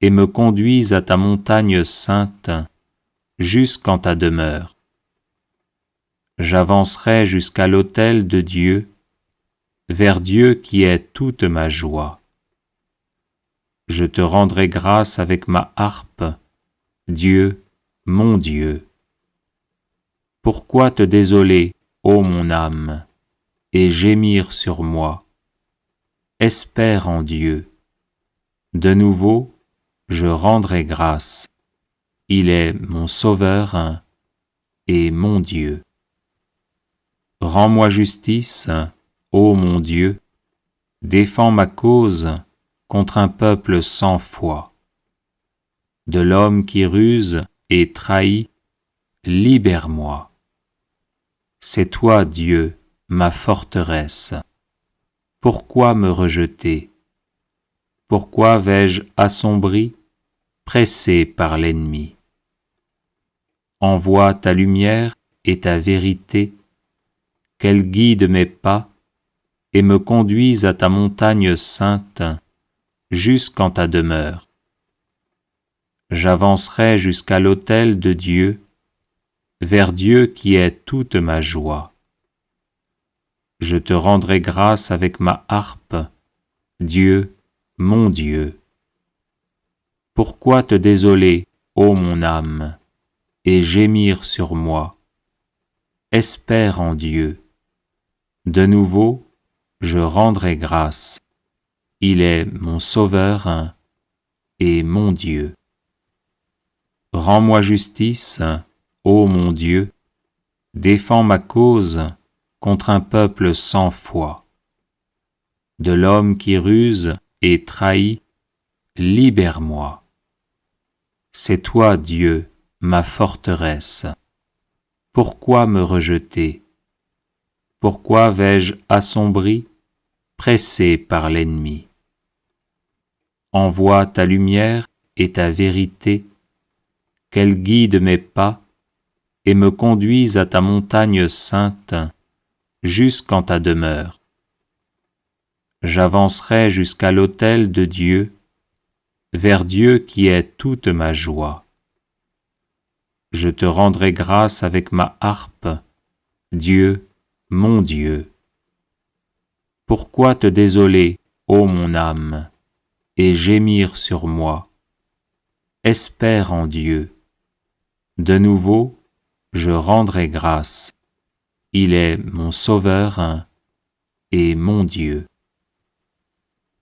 et me conduise à ta montagne sainte, jusqu'en ta demeure. J'avancerai jusqu'à l'autel de Dieu, vers Dieu qui est toute ma joie. Je te rendrai grâce avec ma harpe, Dieu, mon Dieu. Pourquoi te désoler, ô mon âme, et gémir sur moi? Espère en Dieu. De nouveau, je rendrai grâce. Il est mon Sauveur et mon Dieu. Rends-moi justice, ô mon Dieu, défends ma cause contre un peuple sans foi. De l'homme qui ruse et trahit, libère-moi. C'est toi, Dieu, ma forteresse. Pourquoi me rejeter? Pourquoi vais-je assombri, pressé par l'ennemi? Envoie ta lumière et ta vérité, qu'elle guide mes pas et me conduise à ta montagne sainte, jusqu'en ta demeure. J'avancerai jusqu'à l'autel de Dieu, vers Dieu qui est toute ma joie. Je te rendrai grâce avec ma harpe, Dieu, mon Dieu. Pourquoi te désoler, ô mon âme, et gémir sur moi? Espère en Dieu. De nouveau, je rendrai grâce. Il est mon Sauveur et mon Dieu. Rends-moi justice, ô mon Dieu, défends ma cause contre un peuple sans foi. De l'homme qui ruse et trahit, libère-moi. C'est toi, Dieu, ma forteresse. Pourquoi me rejeter? Pourquoi vais-je assombri, pressé par l'ennemi? Envoie ta lumière et ta vérité, qu'elle guide mes pas et me conduise à ta montagne sainte, jusqu'en ta demeure. J'avancerai jusqu'à l'autel de Dieu, vers Dieu qui est toute ma joie. Je te rendrai grâce avec ma harpe, Dieu, mon Dieu. Pourquoi te désoler, ô mon âme, et gémir sur moi? Espère en Dieu. De nouveau, je rendrai grâce. Il est mon Sauveur et mon Dieu.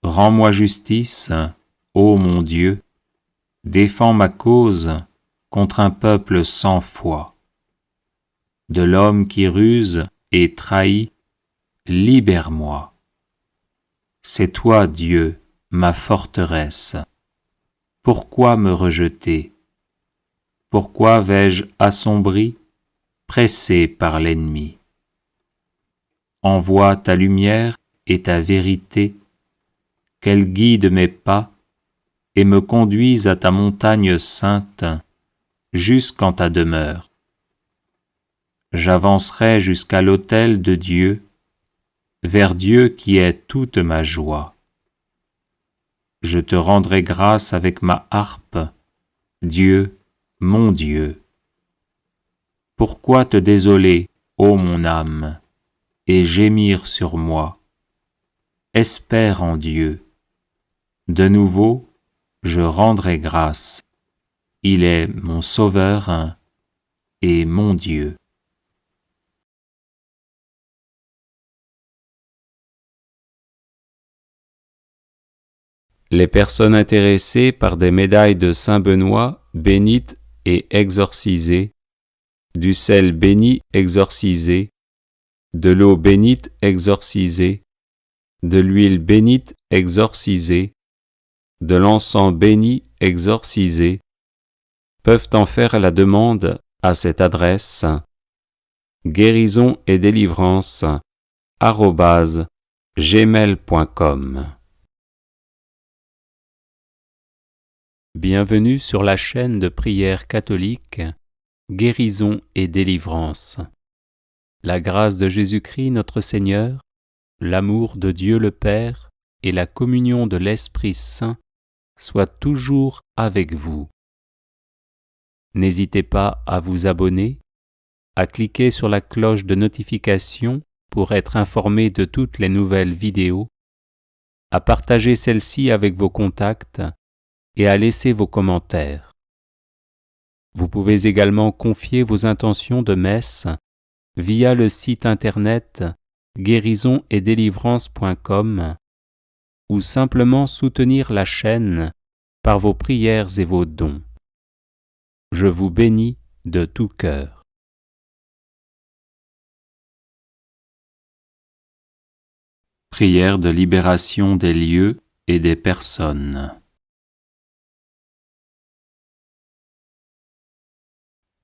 Rends-moi justice, ô mon Dieu, défends ma cause contre un peuple sans foi. De l'homme qui ruse et trahit, libère-moi. C'est toi, Dieu, ma forteresse. Pourquoi me rejeter? Pourquoi vais-je assombri, pressé par l'ennemi? Envoie ta lumière et ta vérité, qu'elle guide mes pas et me conduise à ta montagne sainte, jusqu'en ta demeure. J'avancerai jusqu'à l'autel de Dieu, vers Dieu qui est toute ma joie. Je te rendrai grâce avec ma harpe, Dieu, mon Dieu. Pourquoi te désoler, ô mon âme, et gémir sur moi? Espère en Dieu. De nouveau, je rendrai grâce. Il est mon Sauveur et mon Dieu. Les personnes intéressées par des médailles de Saint-Benoît bénites et exorcisées, du sel béni exorcisé, de l'eau bénite exorcisée, de l'huile bénite exorcisée, de l'encens béni exorcisé, peuvent en faire la demande à cette adresse guérisonetdélivrance@gmail.com. Bienvenue sur la chaîne de prière catholique Guérison et délivrance. La grâce de Jésus-Christ notre Seigneur, l'amour de Dieu le Père et la communion de l'Esprit Saint soient toujours avec vous. N'hésitez pas à vous abonner, à cliquer sur la cloche de notification pour être informé de toutes les nouvelles vidéos, à partager celle-ci avec vos contacts et à laisser vos commentaires. Vous pouvez également confier vos intentions de messe via le site internet guérisonetdélivrance.com ou simplement soutenir la chaîne par vos prières et vos dons. Je vous bénis de tout cœur. Prière de libération des lieux et des personnes.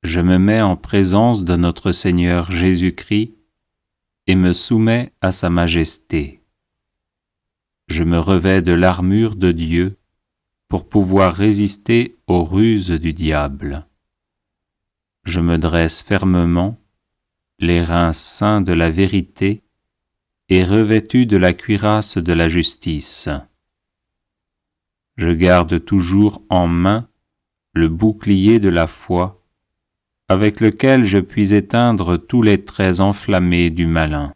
Je me mets en présence de notre Seigneur Jésus-Christ et me soumets à sa majesté. Je me revêts de l'armure de Dieu pour pouvoir résister aux ruses du diable. Je me dresse fermement, les reins saints de la vérité et revêtu de la cuirasse de la justice. Je garde toujours en main le bouclier de la foi, avec lequel je puis éteindre tous les traits enflammés du malin.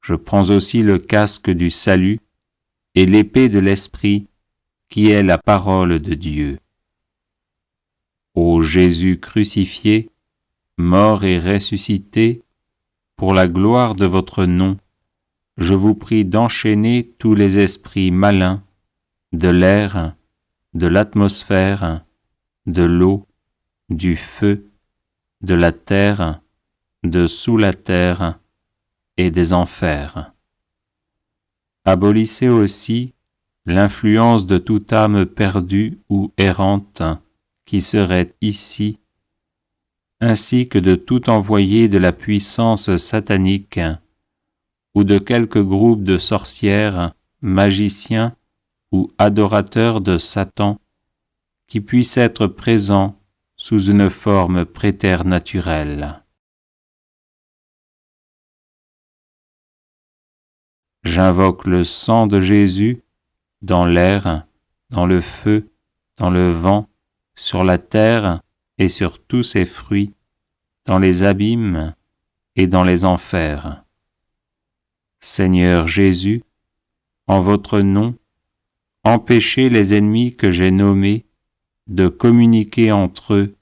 Je prends aussi le casque du salut et l'épée de l'Esprit, qui est la parole de Dieu. Ô Jésus crucifié, mort et ressuscité, pour la gloire de votre nom, je vous prie d'enchaîner tous les esprits malins, de l'air, de l'atmosphère, de l'eau, du feu, de la terre, de sous la terre et des enfers. Abolissez aussi l'influence de toute âme perdue ou errante qui serait ici, ainsi que de tout envoyé de la puissance satanique ou de quelque groupe de sorcières, magiciens ou adorateurs de Satan qui puisse être présent sous une forme préternaturelle. J'invoque le sang de Jésus dans l'air, dans le feu, dans le vent, sur la terre et sur tous ses fruits, dans les abîmes et dans les enfers. Seigneur Jésus, en votre nom, empêchez les ennemis que j'ai nommés de communiquer entre eux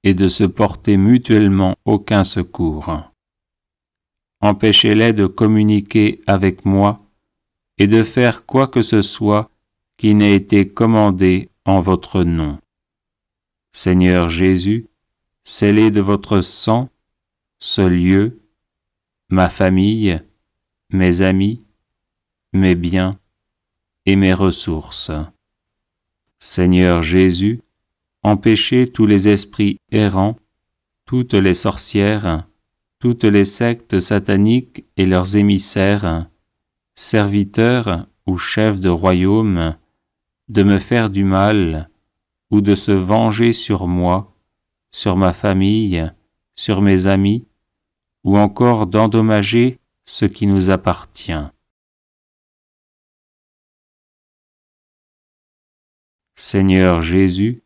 et de se porter mutuellement aucun secours. Empêchez-les de communiquer avec moi et de faire quoi que ce soit qui n'ait été commandé en votre nom. Seigneur Jésus, scellez de votre sang ce lieu, ma famille, mes amis, mes biens et mes ressources. Seigneur Jésus, empêchez tous les esprits errants, toutes les sorcières, toutes les sectes sataniques et leurs émissaires, serviteurs ou chefs de royaume, de me faire du mal ou de se venger sur moi, sur ma famille, sur mes amis, ou encore d'endommager ce qui nous appartient. Seigneur Jésus,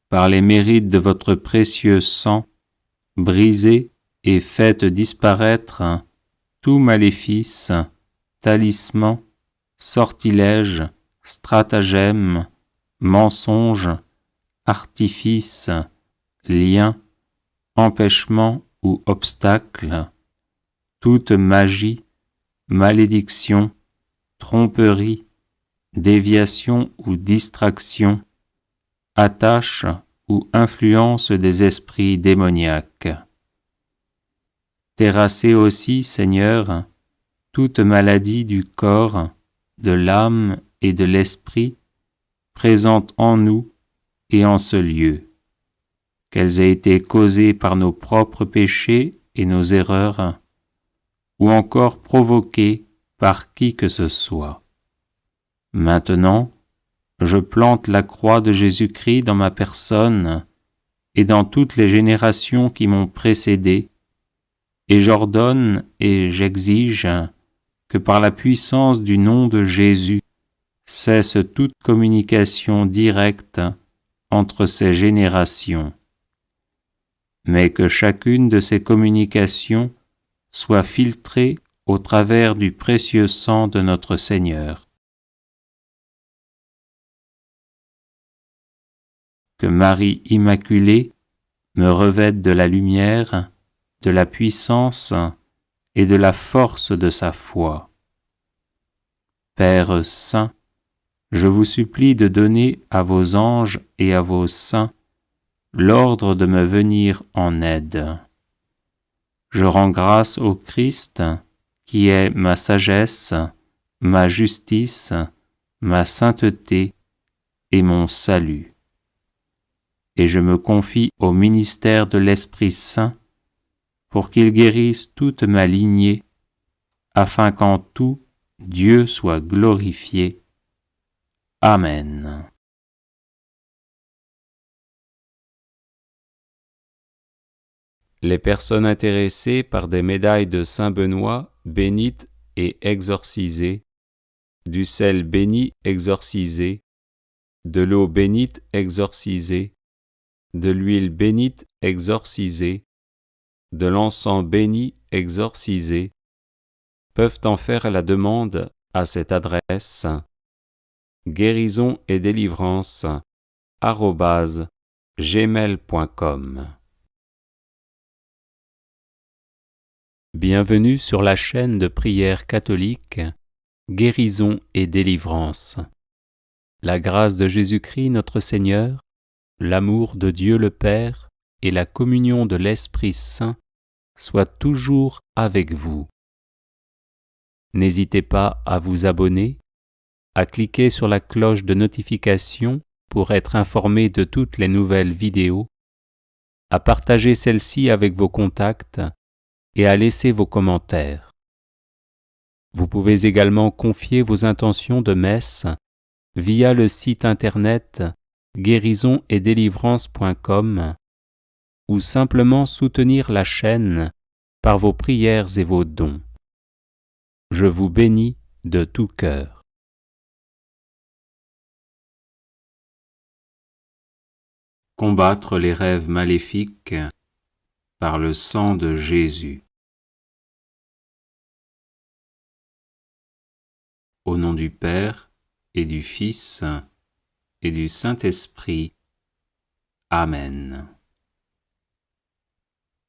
par les mérites de votre précieux sang, brisez et faites disparaître tout maléfice, talisman, sortilège, stratagème, mensonge, artifice, lien, empêchement ou obstacle, toute magie, malédiction, tromperie, déviation ou distraction, attache ou influence des esprits démoniaques. Terrassez aussi, Seigneur, toute maladie du corps, de l'âme et de l'esprit présente en nous et en ce lieu, qu'elles aient été causées par nos propres péchés et nos erreurs, ou encore provoquées par qui que ce soit. Maintenant, je plante la croix de Jésus-Christ dans ma personne et dans toutes les générations qui m'ont précédé, et j'ordonne et j'exige que par la puissance du nom de Jésus cesse toute communication directe entre ces générations, mais que chacune de ces communications soit filtrée au travers du précieux sang de notre Seigneur. Que Marie Immaculée me revête de la lumière, de la puissance et de la force de sa foi. Père Saint, je vous supplie de donner à vos anges et à vos saints l'ordre de me venir en aide. Je rends grâce au Christ, qui est ma sagesse, ma justice, ma sainteté et mon salut. Et je me confie au ministère de l'Esprit Saint pour qu'il guérisse toute ma lignée, afin qu'en tout Dieu soit glorifié. Amen. Les personnes intéressées par des médailles de Saint-Benoît bénites et exorcisées, du sel béni exorcisé, de l'eau bénite exorcisée, de l'huile bénite exorcisée, de l'encens béni exorcisé, peuvent en faire la demande à cette adresse guérison-et-délivrance@gmail.com. Bienvenue sur la chaîne de prière catholique Guérison et délivrance. La grâce de Jésus-Christ notre Seigneur, l'amour de Dieu le Père et la communion de l'Esprit Saint soient toujours avec vous. N'hésitez pas à vous abonner, à cliquer sur la cloche de notification pour être informé de toutes les nouvelles vidéos, à partager celle-ci avec vos contacts et à laisser vos commentaires. Vous pouvez également confier vos intentions de messe via le site internet guérison-et-délivrance.com ou simplement soutenir la chaîne par vos prières et vos dons. Je vous bénis de tout cœur. Combattre les rêves maléfiques par le sang de Jésus. Au nom du Père et du Fils et du Saint-Esprit. Amen.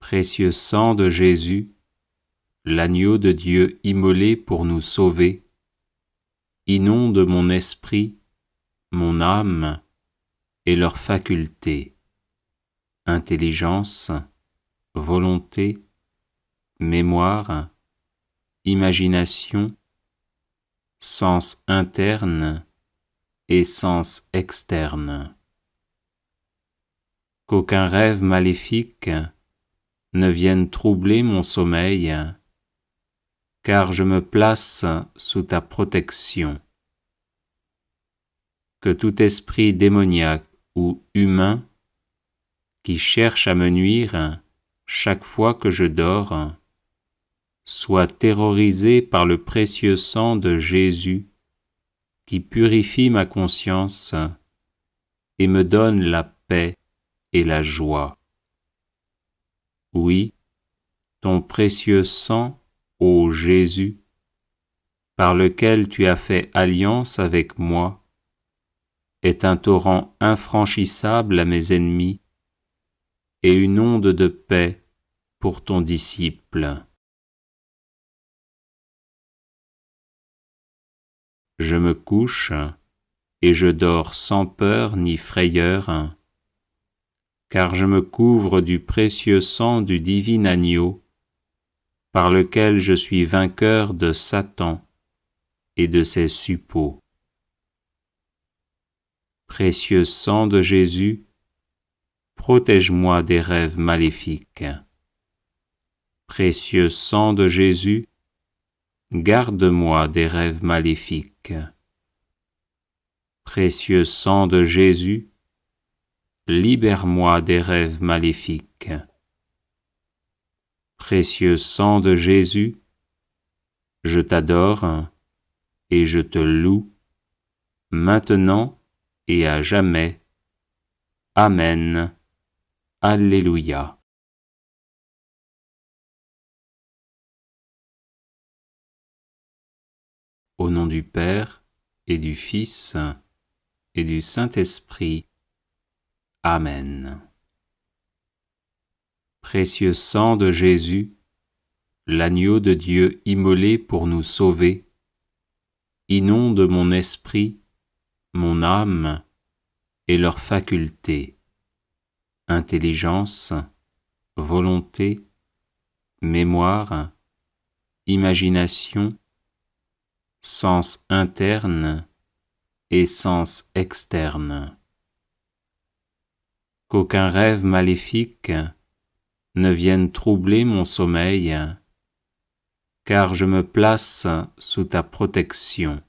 Précieux sang de Jésus, l'agneau de Dieu immolé pour nous sauver, inonde mon esprit, mon âme et leurs facultés, intelligence, volonté, mémoire, imagination, sens interne et sens externe. Qu'aucun rêve maléfique ne vienne troubler mon sommeil, car je me place sous ta protection. Que tout esprit démoniaque ou humain qui cherche à me nuire chaque fois que je dors soit terrorisé par le précieux sang de Jésus qui purifie ma conscience et me donne la paix et la joie. Oui, ton précieux sang, ô Jésus, par lequel tu as fait alliance avec moi, est un torrent infranchissable à mes ennemis et une onde de paix pour ton disciple. Je me couche et je dors sans peur ni frayeur, car je me couvre du précieux sang du divin agneau, par lequel je suis vainqueur de Satan et de ses suppôts. Précieux sang de Jésus, protège-moi des rêves maléfiques. Précieux sang de Jésus, garde-moi des rêves maléfiques. Précieux sang de Jésus, libère-moi des rêves maléfiques. Précieux sang de Jésus, je t'adore et je te loue, maintenant et à jamais. Amen. Alléluia. Au nom du Père et du Fils et du Saint-Esprit. Amen. Précieux sang de Jésus, l'agneau de Dieu immolé pour nous sauver, inonde mon esprit, mon âme et leurs facultés, intelligence, volonté, mémoire, imagination, sens interne et sens externe. Qu'aucun rêve maléfique ne vienne troubler mon sommeil, car je me place sous ta protection.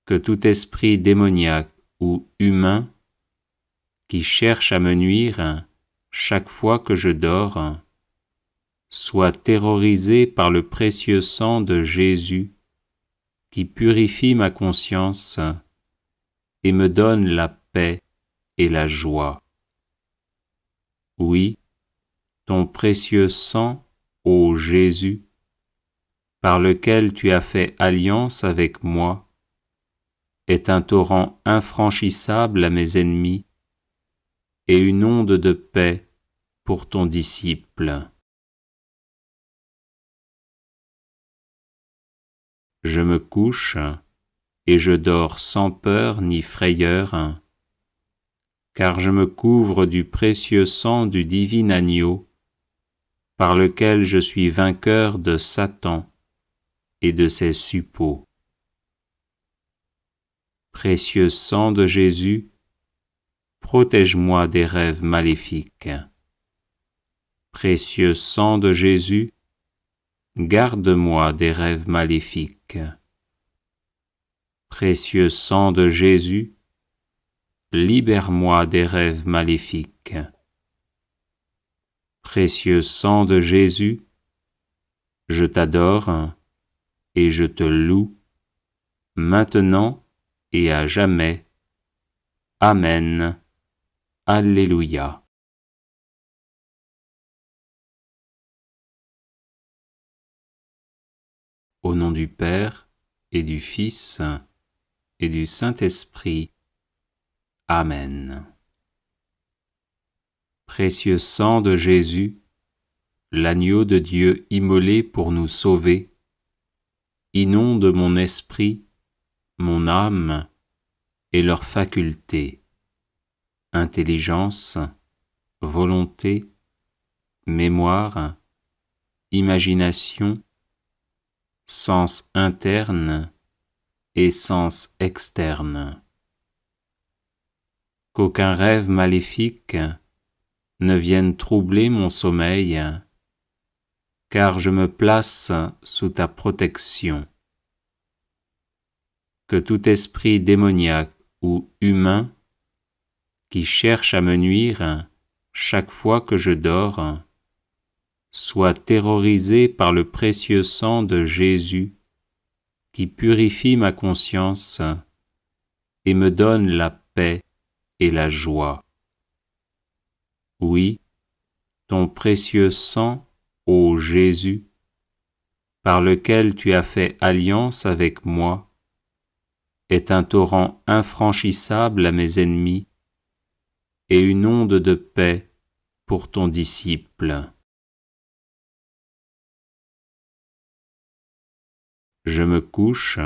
Que tout esprit démoniaque ou humain qui cherche à me nuire chaque fois que je dors soit terrorisé par le précieux sang de Jésus qui purifie ma conscience et me donne la paix et la joie. Oui, ton précieux sang, ô Jésus, par lequel tu as fait alliance avec moi, est un torrent infranchissable à mes ennemis et une onde de paix pour ton disciple. Je me couche et je dors sans peur ni frayeur, car je me couvre du précieux sang du divin agneau, par lequel je suis vainqueur de Satan et de ses suppôts. Précieux sang de Jésus, protège-moi des rêves maléfiques. Précieux sang de Jésus, garde-moi des rêves maléfiques. Précieux sang de Jésus, libère-moi des rêves maléfiques. Précieux sang de Jésus, je t'adore et je te loue, maintenant et à jamais. Amen. Alléluia. Au nom du Père et du Fils et du Saint-Esprit. Amen. Précieux sang de Jésus, l'agneau de Dieu immolé pour nous sauver, inonde mon esprit, mon âme et leurs facultés, intelligence, volonté, mémoire, imagination, sens interne et sens externe. Qu'aucun rêve maléfique ne vienne troubler mon sommeil, car je me place sous ta protection. Que tout esprit démoniaque ou humain qui cherche à me nuire chaque fois que je dors soit terrorisé par le précieux sang de Jésus qui purifie ma conscience et me donne la paix et la joie. Oui, ton précieux sang, ô Jésus, par lequel tu as fait alliance avec moi, est un torrent infranchissable à mes ennemis et une onde de paix pour ton disciple. Je me couche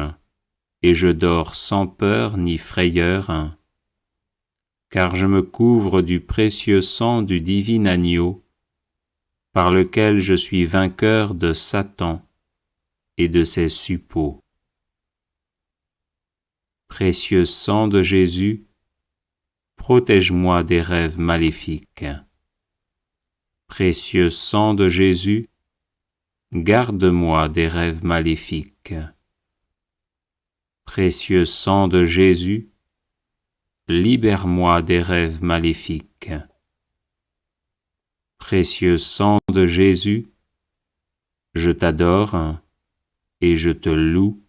et je dors sans peur ni frayeur, car je me couvre du précieux sang du divin agneau, par lequel je suis vainqueur de Satan et de ses suppôts. Précieux sang de Jésus, protège-moi des rêves maléfiques. Précieux sang de Jésus, garde-moi des rêves maléfiques. Précieux sang de Jésus, libère-moi des rêves maléfiques. Précieux sang de Jésus, je t'adore et je te loue,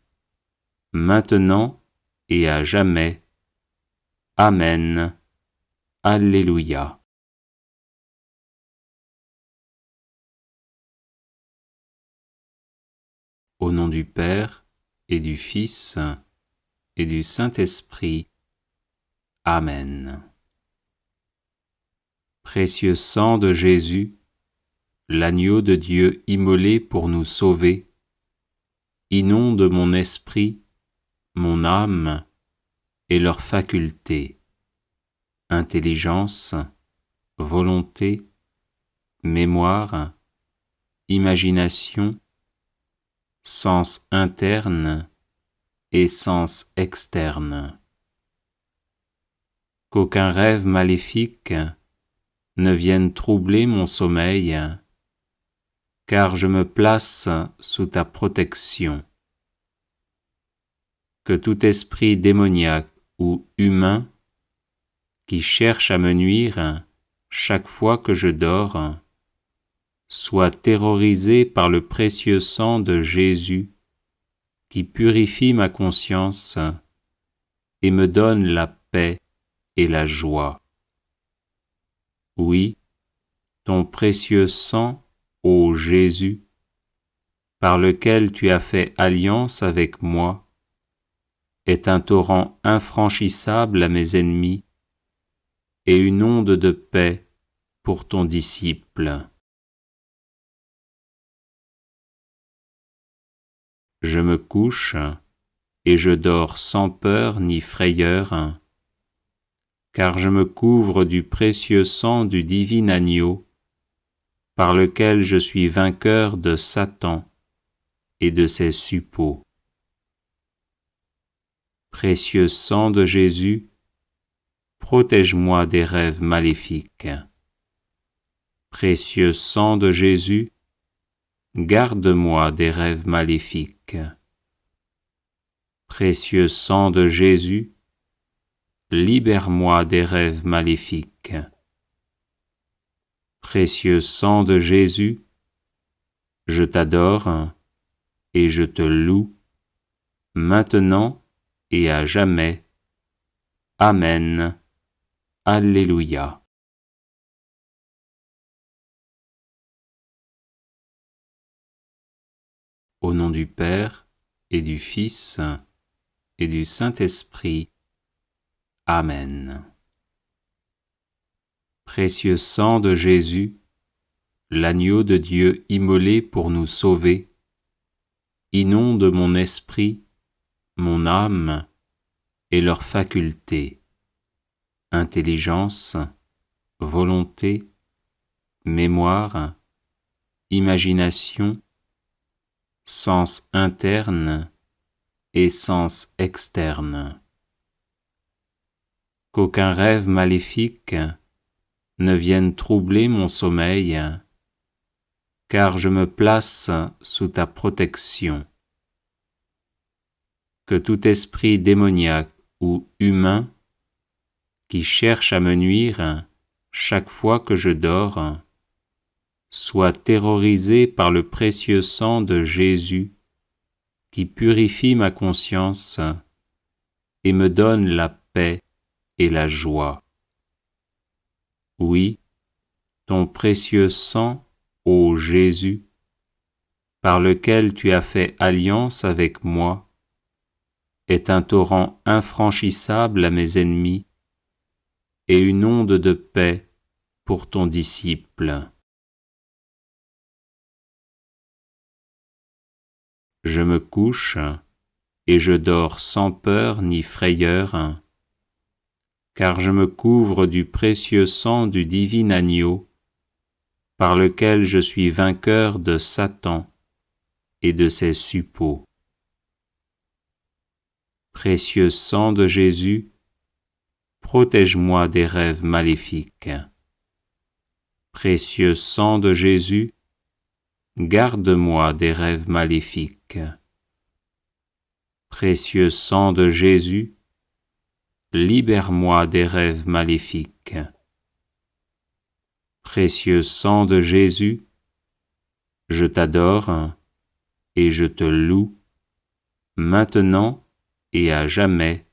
maintenant et à jamais. Amen. Alléluia. Au nom du Père et du Fils et du Saint-Esprit. Amen. Précieux sang de Jésus, l'agneau de Dieu immolé pour nous sauver, inonde mon esprit, mon âme et leurs facultés, intelligence, volonté, mémoire, imagination, sens interne et sens externe. Qu'aucun rêve maléfique ne vienne troubler mon sommeil, car je me place sous ta protection. Que tout esprit démoniaque ou humain qui cherche à me nuire chaque fois que je dors soit terrorisé par le précieux sang de Jésus qui purifie ma conscience et me donne la paix et la joie. Oui, ton précieux sang, ô Jésus, par lequel tu as fait alliance avec moi, est un torrent infranchissable à mes ennemis et une onde de paix pour ton disciple. Je me couche et je dors sans peur ni frayeur, car je me couvre du précieux sang du divin agneau, par lequel je suis vainqueur de Satan et de ses suppôts. Précieux sang de Jésus, protège-moi des rêves maléfiques. Précieux sang de Jésus, garde-moi des rêves maléfiques. Précieux sang de Jésus, libère-moi des rêves maléfiques. Précieux sang de Jésus, je t'adore et je te loue, maintenant et à jamais. Amen. Alléluia. Au nom du Père et du Fils et du Saint-Esprit. Amen. Précieux sang de Jésus, l'agneau de Dieu immolé pour nous sauver, inonde mon esprit, mon âme et leurs facultés, intelligence, volonté, mémoire, imagination, sens interne et sens externe. Qu'aucun rêve maléfique ne vienne troubler mon sommeil, car je me place sous ta protection. Que tout esprit démoniaque ou humain qui cherche à me nuire chaque fois que je dors soit terrorisé par le précieux sang de Jésus qui purifie ma conscience et me donne la paix et la joie. Oui, ton précieux sang, ô Jésus, par lequel tu as fait alliance avec moi, est un torrent infranchissable à mes ennemis et une onde de paix pour ton disciple. Je me couche et je dors sans peur ni frayeur, car je me couvre du précieux sang du divin agneau, par lequel je suis vainqueur de Satan et de ses suppôts. Précieux sang de Jésus, protège-moi des rêves maléfiques. Précieux sang de Jésus, garde-moi des rêves maléfiques. Précieux sang de Jésus, libère-moi des rêves maléfiques. Précieux sang de Jésus, je t'adore et je te loue, maintenant et à jamais.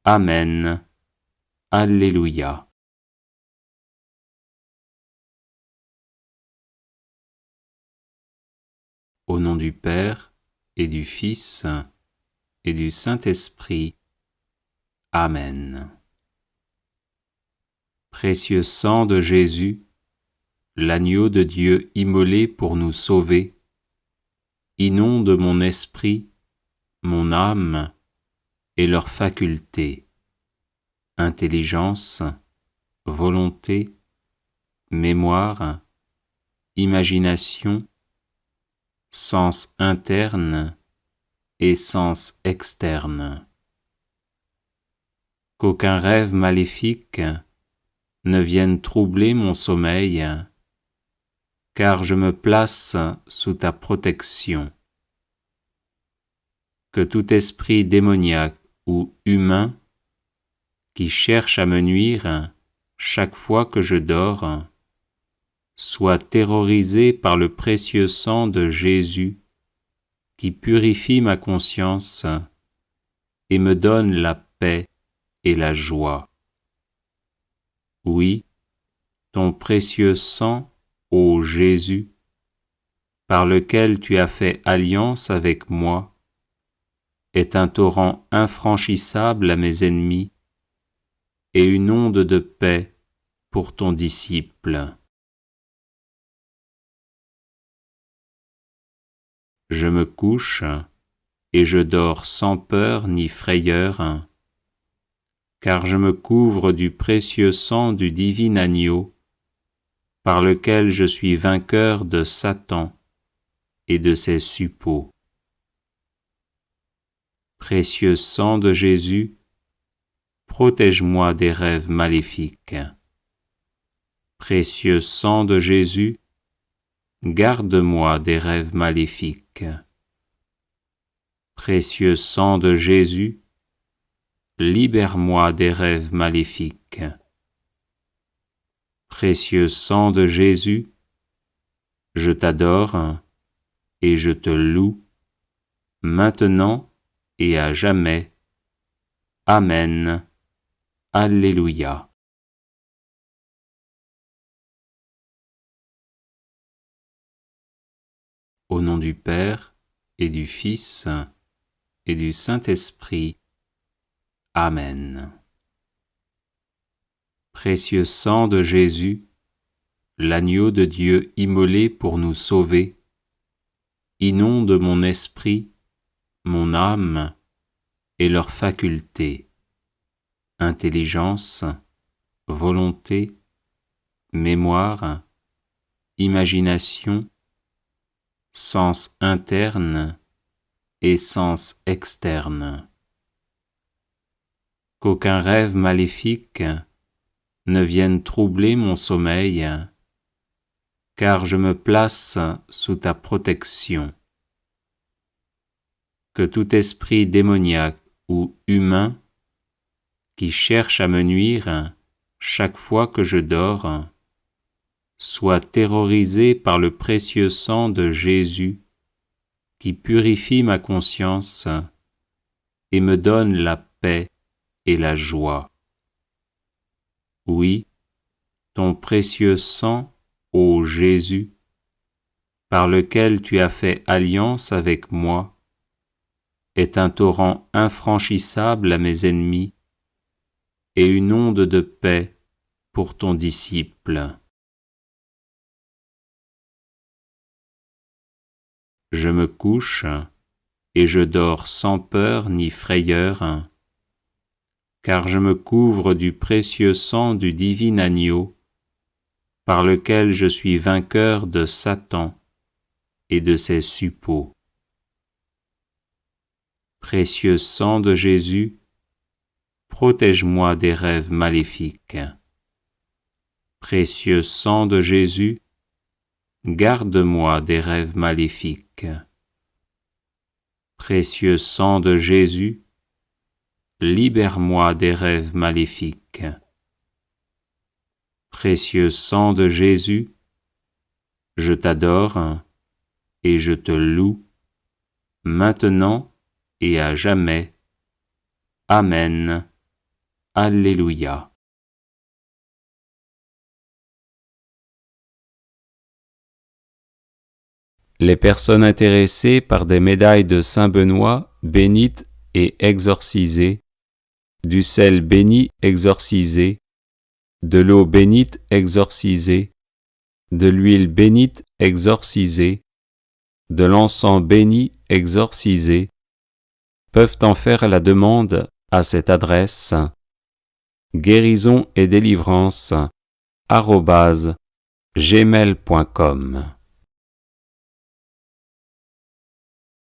Amen. Alléluia. Au nom du Père et du Fils et du Saint-Esprit. Amen. Précieux sang de Jésus, l'agneau de Dieu immolé pour nous sauver, inonde mon esprit, mon âme et leurs facultés, intelligence, volonté, mémoire, imagination, sens interne et sens externe. Qu'aucun rêve maléfique ne vienne troubler mon sommeil, car je me place sous ta protection. Que tout esprit démoniaque ou humain qui cherche à me nuire chaque fois que je dors soit terrorisé par le précieux sang de Jésus qui purifie ma conscience et me donne la paix et la joie. Oui, ton précieux sang, ô Jésus, par lequel tu as fait alliance avec moi, est un torrent infranchissable à mes ennemis et une onde de paix pour ton disciple. Je me couche et je dors sans peur ni frayeur, car je me couvre du précieux sang du divin agneau, par lequel je suis vainqueur de Satan et de ses suppôts. Précieux sang de Jésus, protège-moi des rêves maléfiques. Précieux sang de Jésus, garde-moi des rêves maléfiques. Précieux sang de Jésus, libère-moi des rêves maléfiques. Précieux sang de Jésus, je t'adore et je te loue, maintenant et à jamais. Amen. Alléluia. Au nom du Père et du Fils et du Saint-Esprit. Amen. Précieux sang de Jésus, l'agneau de Dieu immolé pour nous sauver, inonde mon esprit, mon âme et leurs facultés, intelligence, volonté, mémoire, imagination, sens interne et sens externe. Qu'aucun rêve maléfique ne vienne troubler mon sommeil, car je me place sous ta protection. Que tout esprit démoniaque ou humain qui cherche à me nuire chaque fois que je dors soit terrorisé par le précieux sang de Jésus qui purifie ma conscience et me donne la paix et la joie. Oui, ton précieux sang, ô Jésus, par lequel tu as fait alliance avec moi, est un torrent infranchissable à mes ennemis et une onde de paix pour ton disciple. Je me couche et je dors sans peur ni frayeur, car je me couvre du précieux sang du divin agneau, par lequel je suis vainqueur de Satan et de ses suppôts. Précieux sang de Jésus, protège-moi des rêves maléfiques. Précieux sang de Jésus, garde-moi des rêves maléfiques. Précieux sang de Jésus, libère-moi des rêves maléfiques. Précieux sang de Jésus, je t'adore et je te loue, maintenant et à jamais. Amen. Alléluia. Les personnes intéressées par des médailles de Saint Benoît bénites et exorcisées, du sel béni exorcisé, de l'eau bénite exorcisée, de l'huile bénite exorcisée, de l'encens béni exorcisé, peuvent en faire la demande à cette adresse guérison et délivrance @gmail.com.